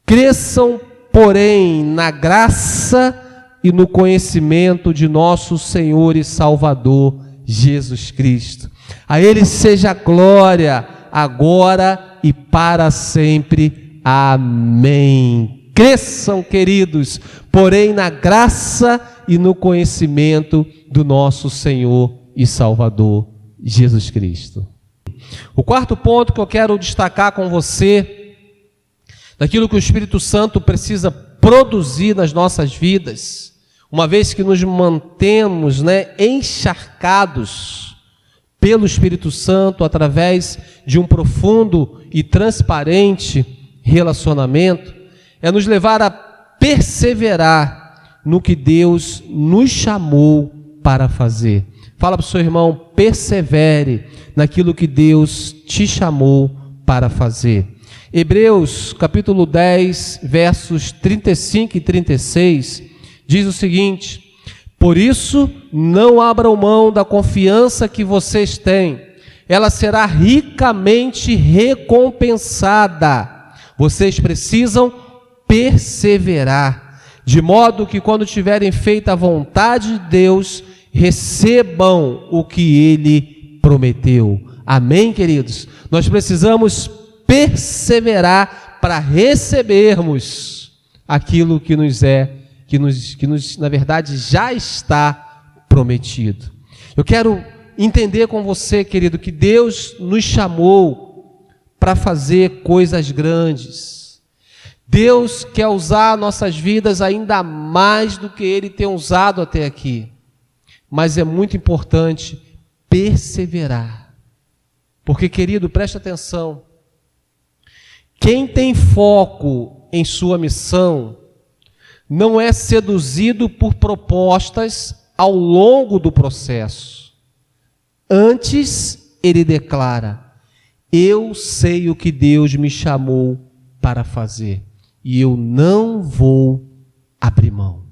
Cresçam, porém, na graça e no conhecimento de nosso Senhor e Salvador, Jesus Cristo. A Ele seja a glória, agora e para sempre. Amém. Cresçam, queridos, porém na graça e no conhecimento do nosso Senhor e Salvador, Jesus Cristo. O quarto ponto que eu quero destacar com você, daquilo que o Espírito Santo precisa produzir nas nossas vidas, uma vez que nos mantemos encharcados pelo Espírito Santo através de um profundo e transparente relacionamento, é nos levar a perseverar no que Deus nos chamou para fazer. Fala para o seu irmão, persevere naquilo que Deus te chamou para fazer. Hebreus capítulo 10, versos 35 e 36, diz o seguinte: por isso, não abram mão da confiança que vocês têm, ela será ricamente recompensada, Vocês precisam perseverar, de modo que quando tiverem feito a vontade de Deus, recebam o que Ele prometeu. Amém, queridos? Nós precisamos perseverar para recebermos aquilo que na verdade já está prometido. Eu quero entender com você, querido, que Deus nos chamou para fazer coisas grandes. Deus quer usar nossas vidas ainda mais do que Ele tem usado até aqui. Mas é muito importante perseverar. Porque, querido, preste atenção. Quem tem foco em sua missão não é seduzido por propostas ao longo do processo. Antes, ele declara: eu sei o que Deus me chamou para fazer e eu não vou abrir mão.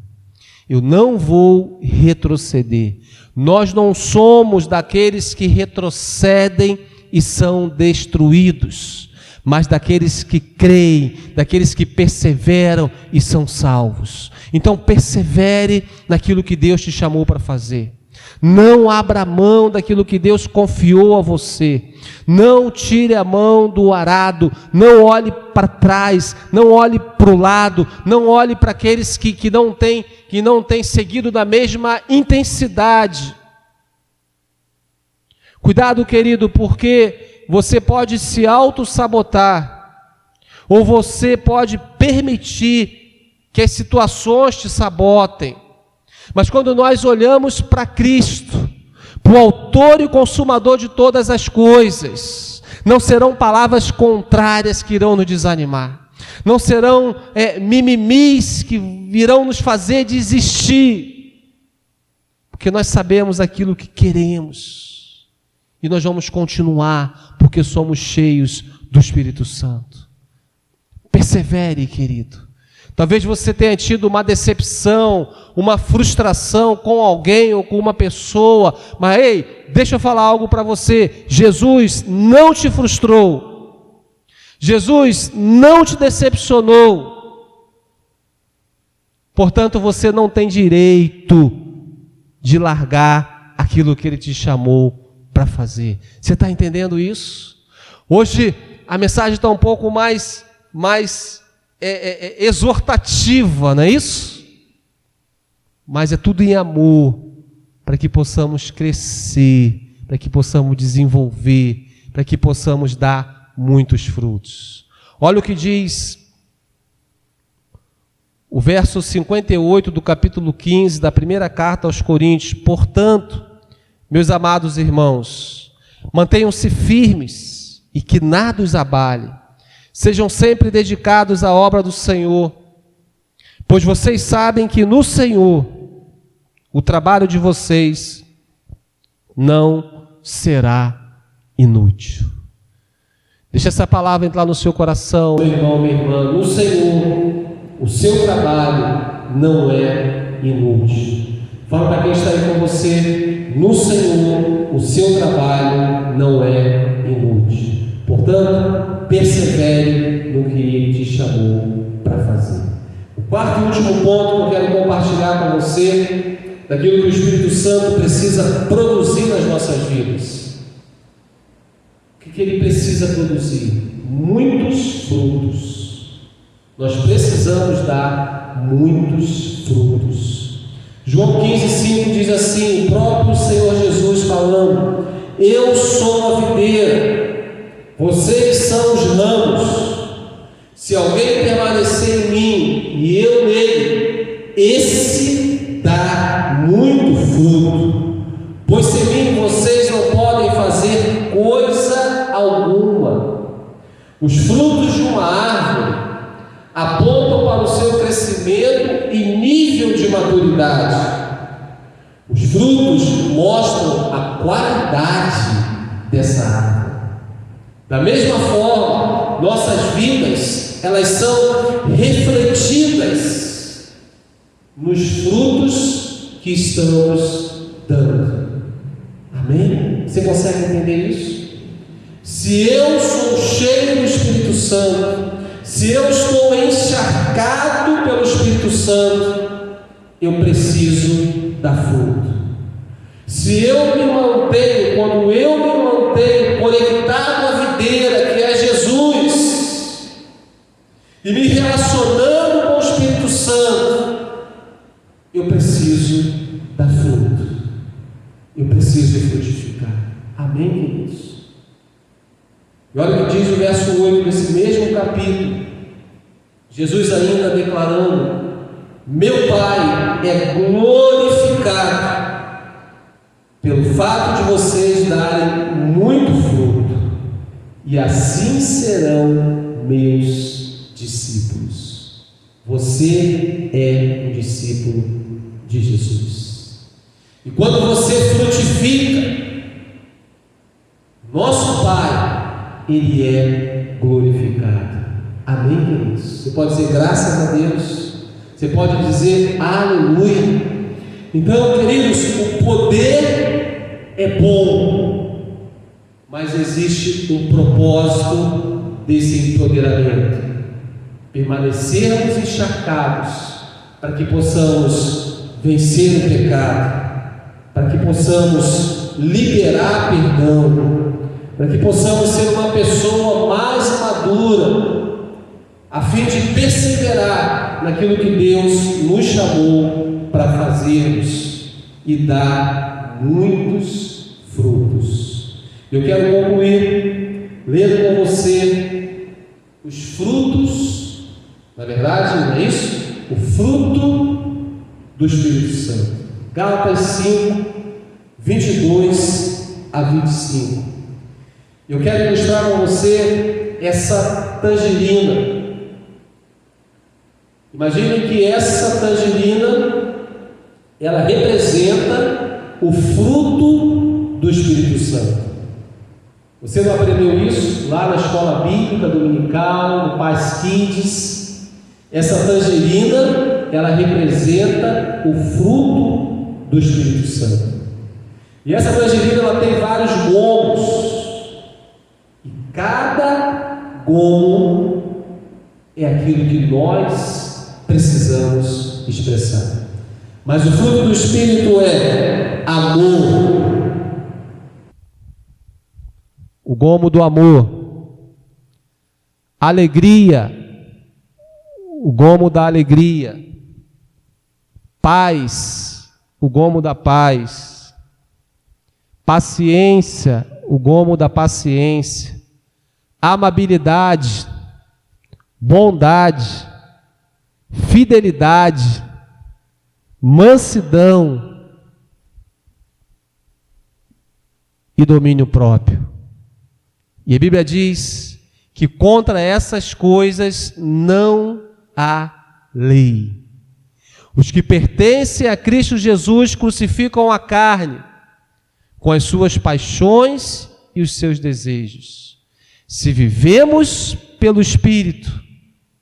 Eu não vou retroceder. Nós não somos daqueles que retrocedem e são destruídos, mas daqueles que creem, daqueles que perseveram e são salvos. Então persevere naquilo que Deus te chamou para fazer. Não abra mão daquilo que Deus confiou a você. Não tire a mão do arado. Não olhe para trás. Não olhe para o lado. Não olhe para aqueles que não têm seguido da mesma intensidade. Cuidado, querido, porque você pode se auto-sabotar, ou você pode permitir que as situações te sabotem. Mas quando nós olhamos para Cristo, para o autor e consumador de todas as coisas, não serão palavras contrárias que irão nos desanimar, não serão mimimis que virão nos fazer desistir, porque nós sabemos aquilo que queremos. E nós vamos continuar, porque somos cheios do Espírito Santo. Persevere, querido. Talvez você tenha tido uma decepção, uma frustração com alguém ou com uma pessoa, mas ei, deixa eu falar algo para você. Jesus não te frustrou. Jesus não te decepcionou. Portanto, você não tem direito de largar aquilo que Ele te chamou para fazer. Você está entendendo isso? Hoje a mensagem está um pouco mais exortativa, não é isso? Mas é tudo em amor, para que possamos crescer, para que possamos desenvolver, para que possamos dar muitos frutos. Olha o que diz o verso 58 do capítulo 15 da primeira carta aos Coríntios. Portanto, meus amados irmãos, mantenham-se firmes e que nada os abale. Sejam sempre dedicados à obra do Senhor, pois vocês sabem que no Senhor o trabalho de vocês não será inútil. Deixa essa palavra entrar no seu coração, meu irmão, minha irmã. No Senhor o seu trabalho não é inútil. Fala para quem está aí com você: no Senhor o seu trabalho não é inútil. Portanto, persevere no que Ele te chamou para fazer. O quarto e último ponto que eu quero compartilhar com você, daquilo que o Espírito Santo precisa produzir nas nossas vidas. O que Ele precisa produzir? Muitos frutos. Nós precisamos dar muitos frutos. João 15,5 diz assim, o próprio Senhor Jesus falando: eu sou a videira, vocês são os ramos. Se alguém permanecer em mim e eu nele, esse dá muito fruto, pois sem mim vocês não podem fazer coisa alguma. Os frutos de uma árvore apontam para o seu crescimento e nível de maturidade. Os frutos mostram a qualidade dessa árvore. Da mesma forma, nossas vidas, elas são refletidas nos frutos que estamos dando. Amém? Você consegue entender isso? Se eu sou cheio do Espírito Santo, se Se eu estou encharcado pelo Espírito Santo, eu preciso dar fruto. Se eu me mantenho, quando eu me mantenho conectado à videira, que é Jesus, e me relacionando com o Espírito Santo, eu preciso dar fruto. Eu preciso frutificar. Amém, queridos? E olha o que diz o verso 8 desse mesmo capítulo. Jesus ainda declarando: meu Pai é glorificado pelo fato de vocês darem muito fruto, e assim serão meus discípulos. Você é um discípulo de Jesus. E quando você frutifica, nosso Pai, Ele é glorificado. Amém, queridos? Você pode dizer graças a Deus. Você pode dizer aleluia. Então, queridos, o poder é bom, mas existe um propósito desse empoderamento: permanecermos encharcados, para que possamos vencer o pecado, para que possamos liberar perdão, para que possamos ser uma pessoa mais madura, a fim de perseverar naquilo que Deus nos chamou para fazermos e dar muitos frutos. Eu quero concluir lendo com você os frutos, na verdade, não é isso? O fruto do Espírito Santo. Gálatas 5, 22 a 25. Eu quero ilustrar com você essa tangerina. Imagine que essa tangerina, ela representa o fruto do Espírito Santo. Você não aprendeu isso lá na escola bíblica dominical, no Paz Kids? Essa tangerina, ela representa o fruto do Espírito Santo. E essa tangerina, ela tem vários gomos. E cada gomo é aquilo que nós precisamos expressar. Mas o fruto do Espírito é amor. O gomo do amor. Alegria. O gomo da alegria. Paz. O gomo da paz. Paciência. O gomo da paciência. Amabilidade. Bondade. Fidelidade, mansidão e domínio próprio. E a Bíblia diz que contra essas coisas não há lei. Os que pertencem a Cristo Jesus crucificam a carne com as suas paixões e os seus desejos. Se vivemos pelo Espírito,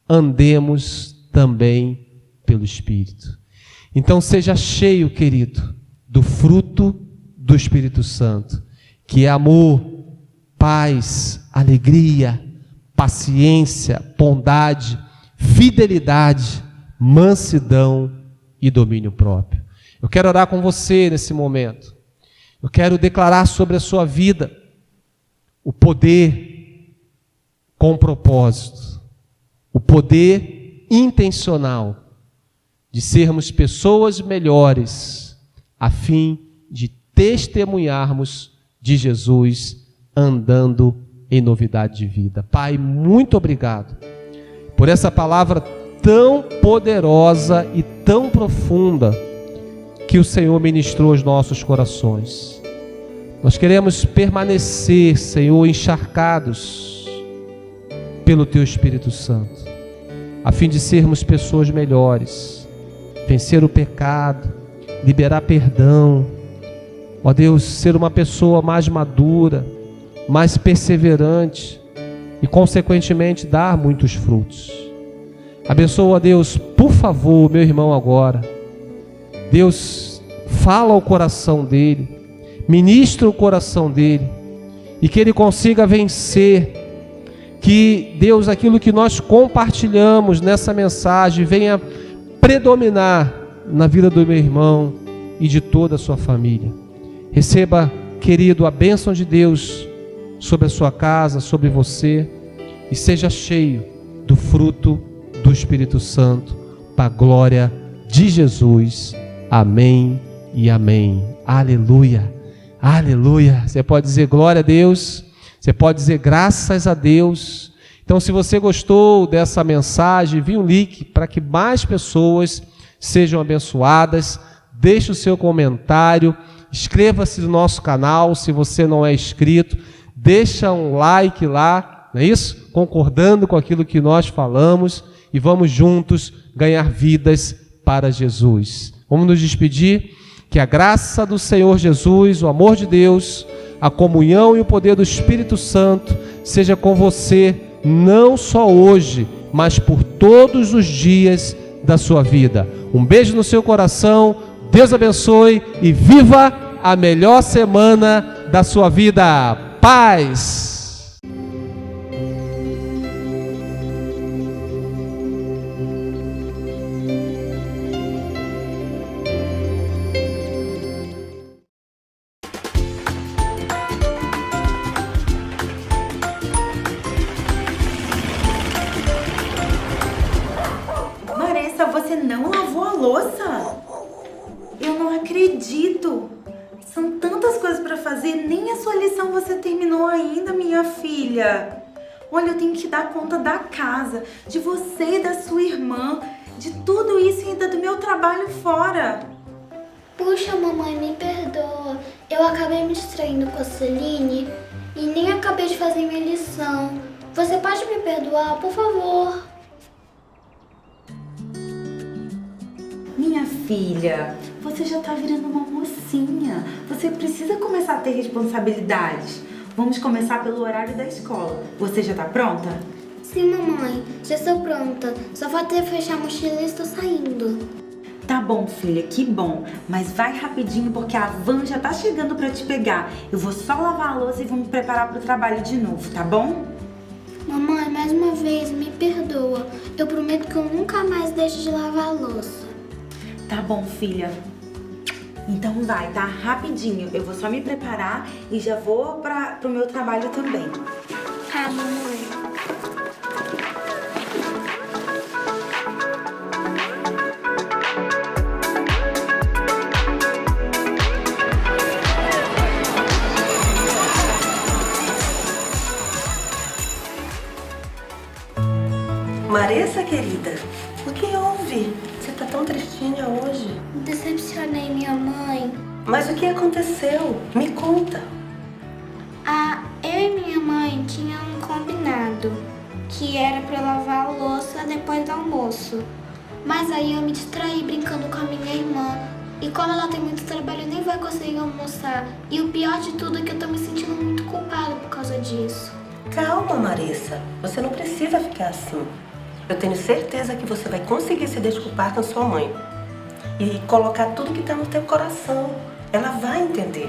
andemos também pelo Espírito. Então seja cheio, querido, do fruto do Espírito Santo, que é amor, paz, alegria, paciência, bondade, fidelidade, mansidão e domínio próprio. Eu quero orar com você nesse momento. Eu quero declarar sobre a sua vida o poder com propósito, o poder intencional de sermos pessoas melhores, a fim de testemunharmos de Jesus andando em novidade de vida. Pai, muito obrigado por essa palavra tão poderosa e tão profunda que o Senhor ministrou aos nossos corações. Nós queremos permanecer, Senhor, encharcados pelo Teu Espírito Santo, a fim de sermos pessoas melhores, vencer o pecado, liberar perdão, ó Deus, ser uma pessoa mais madura, mais perseverante e, consequentemente, dar muitos frutos. Abençoa, Deus, por favor, meu irmão agora. Deus, fala ao coração dele, ministra o coração dele, e que ele consiga vencer Que, Deus, aquilo que nós compartilhamos nessa mensagem venha predominar na vida do meu irmão e de toda a sua família. Receba, querido, a bênção de Deus sobre a sua casa, sobre você, e seja cheio do fruto do Espírito Santo, para a glória de Jesus. Amém e amém. Aleluia, aleluia. Você pode dizer glória a Deus, você pode dizer graças a Deus. Então, se você gostou dessa mensagem, envie um link para que mais pessoas sejam abençoadas. Deixe o seu comentário, inscreva-se no nosso canal se você não é inscrito, deixa um like lá, não é isso? Concordando com aquilo que nós falamos, e vamos juntos ganhar vidas para Jesus. Vamos nos despedir. Que a graça do Senhor Jesus, o amor de Deus, a comunhão e o poder do Espírito Santo seja com você, não só hoje, mas por todos os dias da sua vida. Um beijo no seu coração, Deus abençoe e viva a melhor semana da sua vida. Paz! Maressa, você não lavou a louça? Eu não acredito. São tantas coisas para fazer, nem a sua lição você terminou ainda, minha filha. Olha, eu tenho que dar conta da casa, de você e da sua irmã, de tudo isso e ainda do meu trabalho fora. Puxa, mamãe, me perdoa. Eu acabei me distraindo com a Celine e nem acabei de fazer minha lição. Você pode me perdoar, por favor? Minha filha, você já tá virando uma mocinha. Você precisa começar a ter responsabilidades. Vamos começar pelo horário da escola. Você já tá pronta? Sim, mamãe, já estou pronta. Só falta fechar a mochila e estou saindo. Tá bom, filha, que bom. Mas vai rapidinho porque a van já tá chegando pra te pegar. Eu vou só lavar a louça e vou me preparar pro trabalho de novo, tá bom? Mamãe, mais uma vez, me perdoa. Eu prometo que eu nunca mais deixo de lavar a louça. Tá bom, filha. Então vai, tá? Rapidinho. Eu vou só me preparar e já vou pro meu trabalho também. Ah, mamãe. Maressa, querida, o que houve? Você tá tão tristinha hoje. Decepcionei minha mãe. Mas o que aconteceu? Me conta. Eu e minha mãe tinham um combinado, que era pra eu lavar a louça depois do almoço. Mas aí eu me distraí brincando com a minha irmã. E como ela tem muito trabalho, nem vai conseguir almoçar. E o pior de tudo é que eu tô me sentindo muito culpada por causa disso. Calma, Maressa. Você não precisa ficar assim. Eu tenho certeza que você vai conseguir se desculpar com a sua mãe. E colocar tudo que tá no teu coração. Ela vai entender.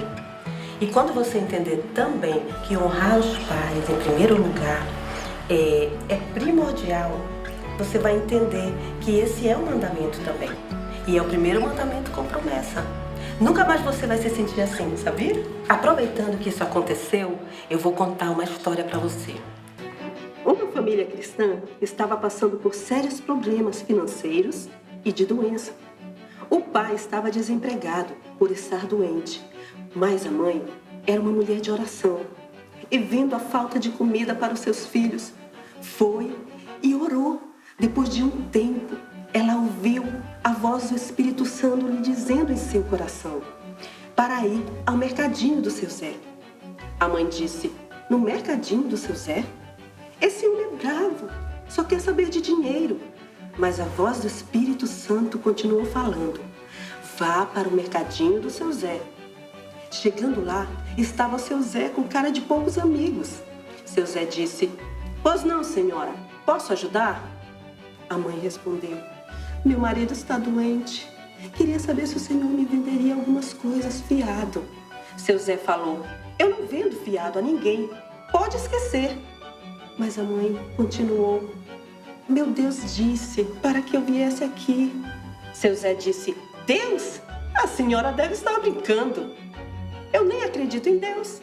E quando você entender também que honrar os pais em primeiro lugar é primordial, você vai entender que esse é um mandamento também. E é o primeiro mandamento com promessa. Nunca mais você vai se sentir assim, sabia? Aproveitando que isso aconteceu, eu vou contar uma história para você. Uma família cristã estava passando por sérios problemas financeiros e de doença. O pai estava desempregado por estar doente, mas a mãe era uma mulher de oração. E vendo a falta de comida para os seus filhos, foi e orou. Depois de um tempo, ela ouviu a voz do Espírito Santo lhe dizendo em seu coração para ir ao mercadinho do seu Zé. A mãe disse: no mercadinho do seu Zé? Esse homem é bravo, só quer saber de dinheiro. Mas a voz do Espírito Santo continuou falando: vá para o mercadinho do seu Zé. Chegando lá, estava seu Zé com cara de poucos amigos. Seu Zé disse: pois não, senhora, posso ajudar? A mãe respondeu: meu marido está doente. Queria saber se o senhor me venderia algumas coisas fiado. Seu Zé falou: eu não vendo fiado a ninguém. Pode esquecer. Mas a mãe continuou. Meu Deus disse para que eu viesse aqui. Seu Zé disse, Deus? A senhora deve estar brincando. Eu nem acredito em Deus.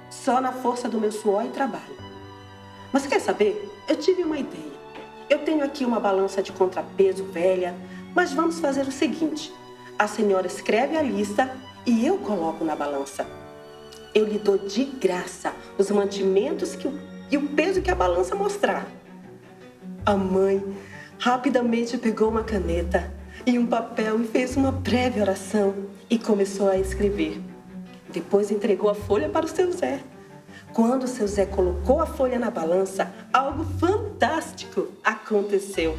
Só na força do meu suor e trabalho. Mas quer saber? Eu tive uma ideia. Eu tenho aqui uma balança de contrapeso velha, mas vamos fazer o seguinte. A senhora escreve a lista e eu coloco na balança. Eu lhe dou de graça os mantimentos e o peso que a balança mostrar. A mãe rapidamente pegou uma caneta e um papel e fez uma breve oração e começou a escrever. Depois entregou a folha para o seu Zé. Quando o seu Zé colocou a folha na balança, algo fantástico aconteceu.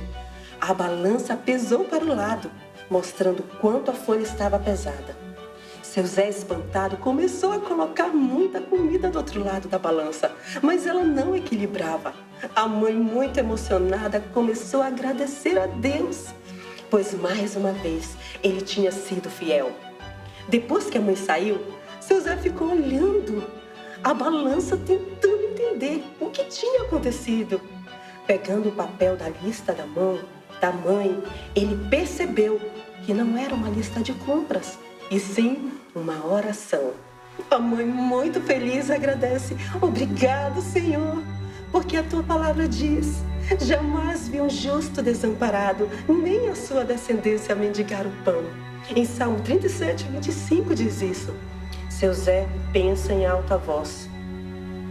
A balança pesou para o lado, mostrando quanto a folha estava pesada. Seu Zé, espantado, começou a colocar muita comida do outro lado da balança, mas ela não equilibrava. A mãe, muito emocionada, começou a agradecer a Deus, pois mais uma vez ele tinha sido fiel. Depois que a mãe saiu, seu Zé ficou olhando a balança, tentando entender o que tinha acontecido. Pegando o papel da lista da mãe, ele percebeu que não era uma lista de compras, e sim uma oração. A mãe, muito feliz, agradece. Obrigado, Senhor, porque a tua palavra diz: jamais vi um justo desamparado, nem a sua descendência mendigar o pão. Em Salmo 37, 25 diz isso. Seu Zé pensa em alta voz.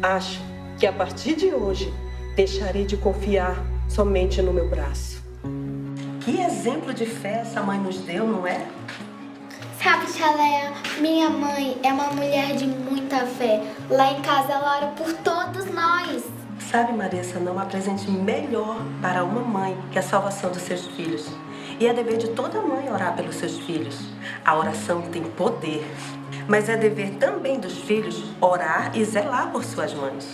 Acho que a partir de hoje deixarei de confiar somente no meu braço. Que exemplo de fé essa mãe nos deu, não é? Sabe, tia Léa, minha mãe é uma mulher de muita fé. Lá em casa ela ora por todos nós. Sabe, Marissa, não há presente melhor para uma mãe que a salvação dos seus filhos. E é dever de toda mãe orar pelos seus filhos. A oração tem poder, mas é dever também dos filhos orar e zelar por suas mães.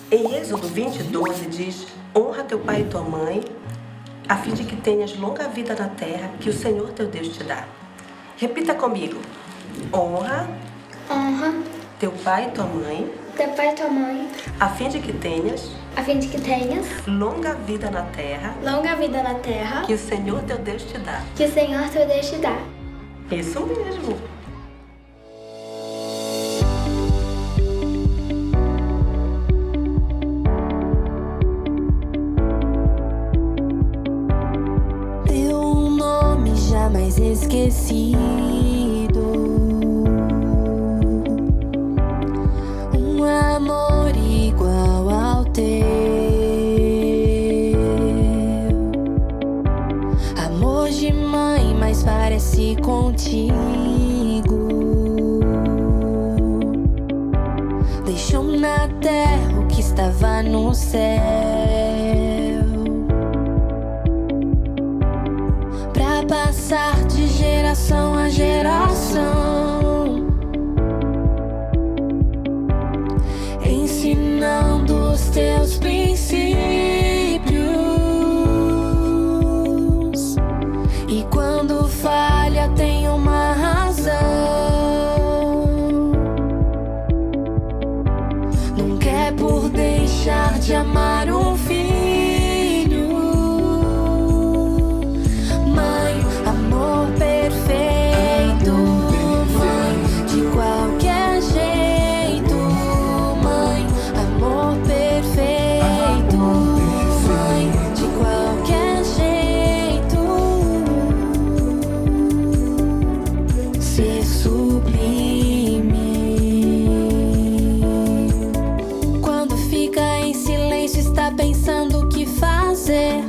Em Êxodo 20:12 diz: honra teu pai e tua mãe, a fim de que tenhas longa vida na terra que o Senhor teu Deus te dá. Repita comigo. Honra teu pai e tua mãe, a fim de que tenhas longa vida na terra que o Senhor teu Deus te dá. Isso mesmo. Teu nome jamais esquecido, um amor igual ao teu, amor de mãe, mas parece contigo. Deixou na terra o que estava no céu, pra passar de geração a geração, ensinando os teus princípios. E quando falha tem uma razão. Nunca é por deixar de amar um filho. Mãe, amor perfeito. Mãe, de qualquer jeito. Mãe, amor perfeito. Mãe, de qualquer jeito. Ser sublime. Quando fica em silêncio, está pensando o que fazer,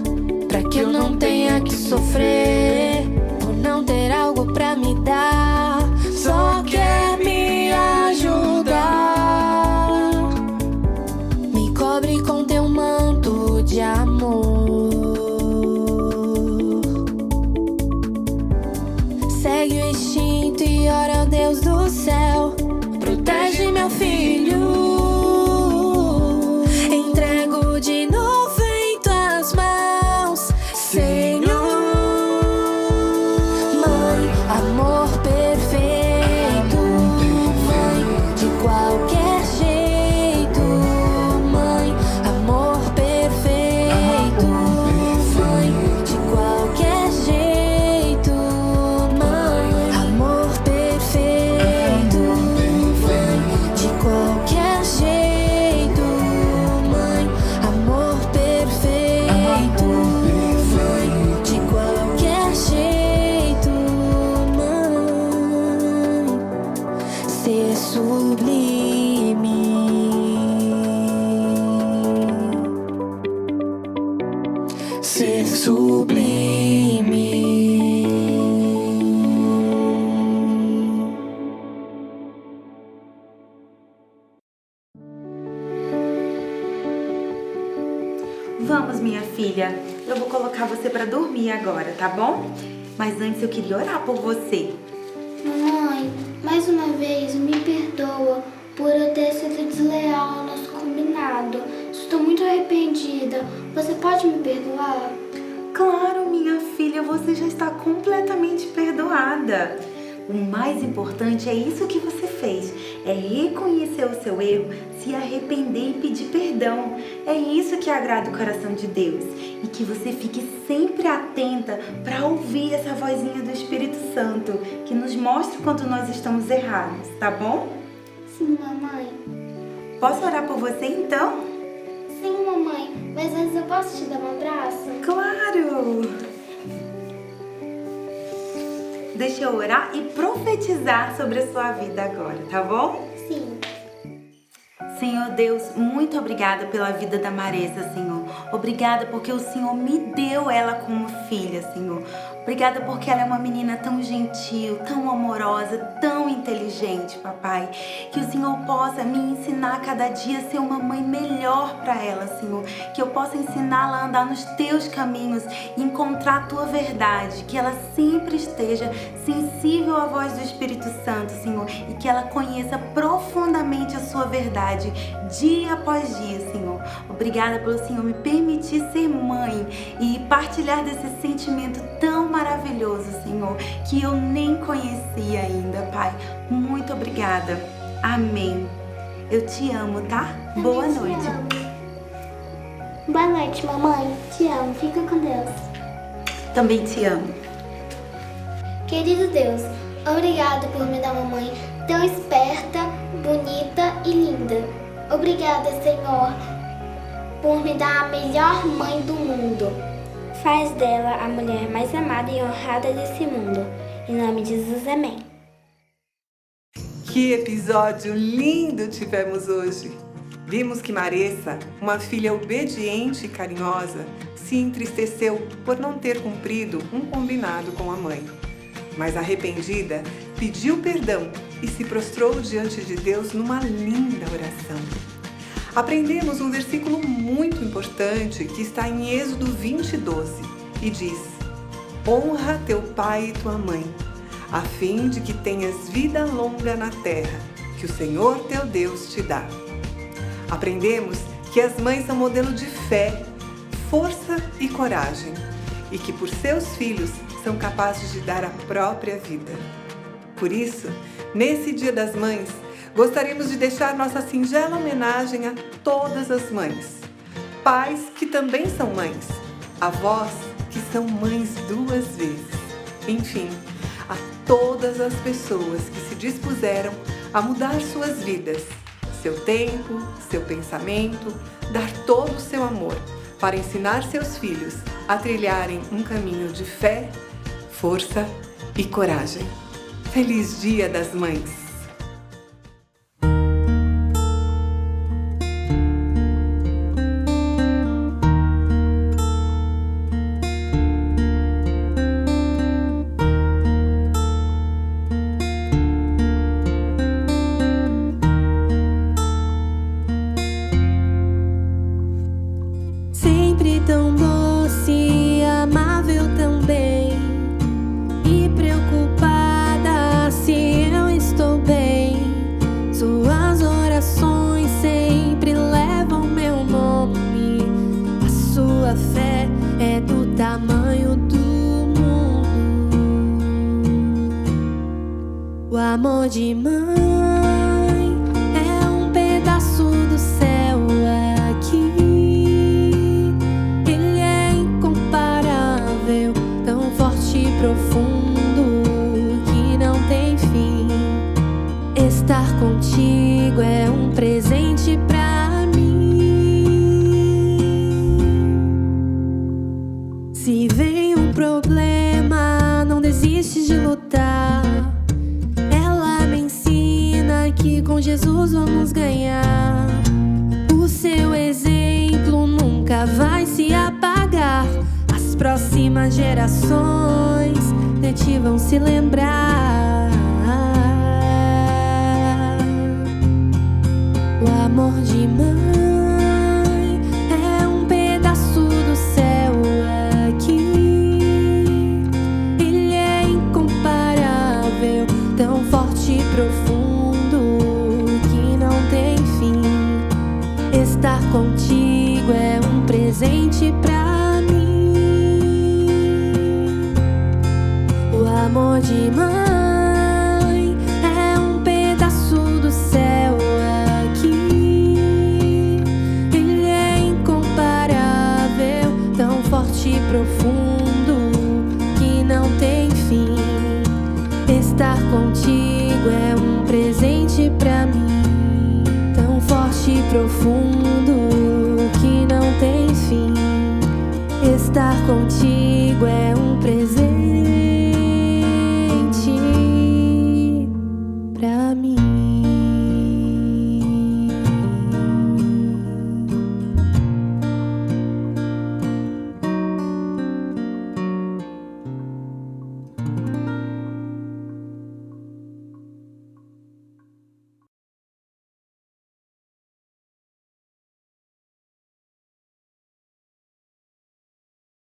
pra que eu não tenha que sofrer, ou não ter algo pra me dar. Só quer me ajudar. Me cobre com teu manto de amor. Segue o instinto e ora ao Deus do céu. Protege meu filho. Entrego de novo em tuas mãos, Senhor. Mãe, amor perfeito. Mãe, de qualquer jeito. Mãe, amor ser sublime. Vamos, minha filha. Eu vou colocar você pra dormir agora, tá bom? Mas antes eu queria orar por você. Mamãe, mais uma vez me perdoa por eu ter sido desleal ao nosso combinado. Estou muito arrependida. Você pode me perdoar? Claro, minha filha, você já está completamente perdoada. O mais importante é isso que você fez, é reconhecer o seu erro, se arrepender e pedir perdão. É isso que agrada o coração de Deus. E que você fique sempre atenta para ouvir essa vozinha do Espírito Santo, que nos mostra quando nós estamos errados, tá bom? Sim, mamãe. Posso orar por você então? Sim, mamãe. Mas antes eu posso te dar um abraço? Claro! Deixa eu orar e profetizar sobre a sua vida agora, tá bom? Sim. Senhor Deus, muito obrigada pela vida da Maressa, Senhor. Obrigada porque o Senhor me deu ela como filha, Senhor. Obrigada porque ela é uma menina tão gentil, tão amorosa, tão inteligente, papai. Que o Senhor possa me ensinar a cada dia a ser uma mãe melhor para ela, Senhor. Que eu possa ensiná-la a andar nos teus caminhos e encontrar a tua verdade. Que ela sempre esteja sensível à voz do Espírito Santo, Senhor. E que ela conheça profundamente a sua verdade, dia após dia, Senhor. Obrigada pelo Senhor me permitir ser mãe e partilhar desse sentimento tão maravilhoso, Senhor, que eu nem conhecia ainda, Pai. Muito obrigada. Amém. Eu te amo, tá? Boa noite. Boa noite, mamãe. Te amo. Fica com Deus. Também te amo. Querido Deus, obrigado por me dar uma mãe tão esperta, bonita e linda. Obrigada, Senhor, por me dar a melhor mãe do mundo. Faz dela a mulher mais amada e honrada desse mundo. Em nome de Jesus, amém. Que episódio lindo tivemos hoje! Vimos que Maressa, uma filha obediente e carinhosa, se entristeceu por não ter cumprido um combinado com a mãe. Mas arrependida, pediu perdão e se prostrou diante de Deus numa linda oração. Aprendemos um versículo muito importante que está em Êxodo 20:12 e diz: honra teu pai e tua mãe, a fim de que tenhas vida longa na terra, que o Senhor teu Deus te dá. Aprendemos que as mães são modelo de fé, força e coragem, e que por seus filhos são capazes de dar a própria vida. Por isso, nesse Dia das Mães, gostaríamos de deixar nossa singela homenagem a todas as mães, pais que também são mães, avós que são mães 2 vezes, enfim, a todas as pessoas que se dispuseram a mudar suas vidas, seu tempo, seu pensamento, dar todo o seu amor para ensinar seus filhos a trilharem um caminho de fé, força e coragem. Feliz Dia das Mães! Sempre tão doce e amável também, e preocupada se eu estou bem. Suas orações sempre levam meu nome. A sua fé é do tamanho do mundo. O amor de mãe é um pedaço do céu aqui. Ele é incomparável, tão forte e profundo que não tem fim. Estar contigo é um presente pra mim. Se vem um problema, não desiste de lutar. Ela me ensina que com Jesus vamos ganhar. O seu exemplo nunca vai se apagar. próximas gerações de ti vão se lembrar. O amor de mãe é um pedaço do céu aqui. Ele é incomparável, tão forte e profundo que não tem fim. Estar contigo é um presente pra mim. O amor de mãe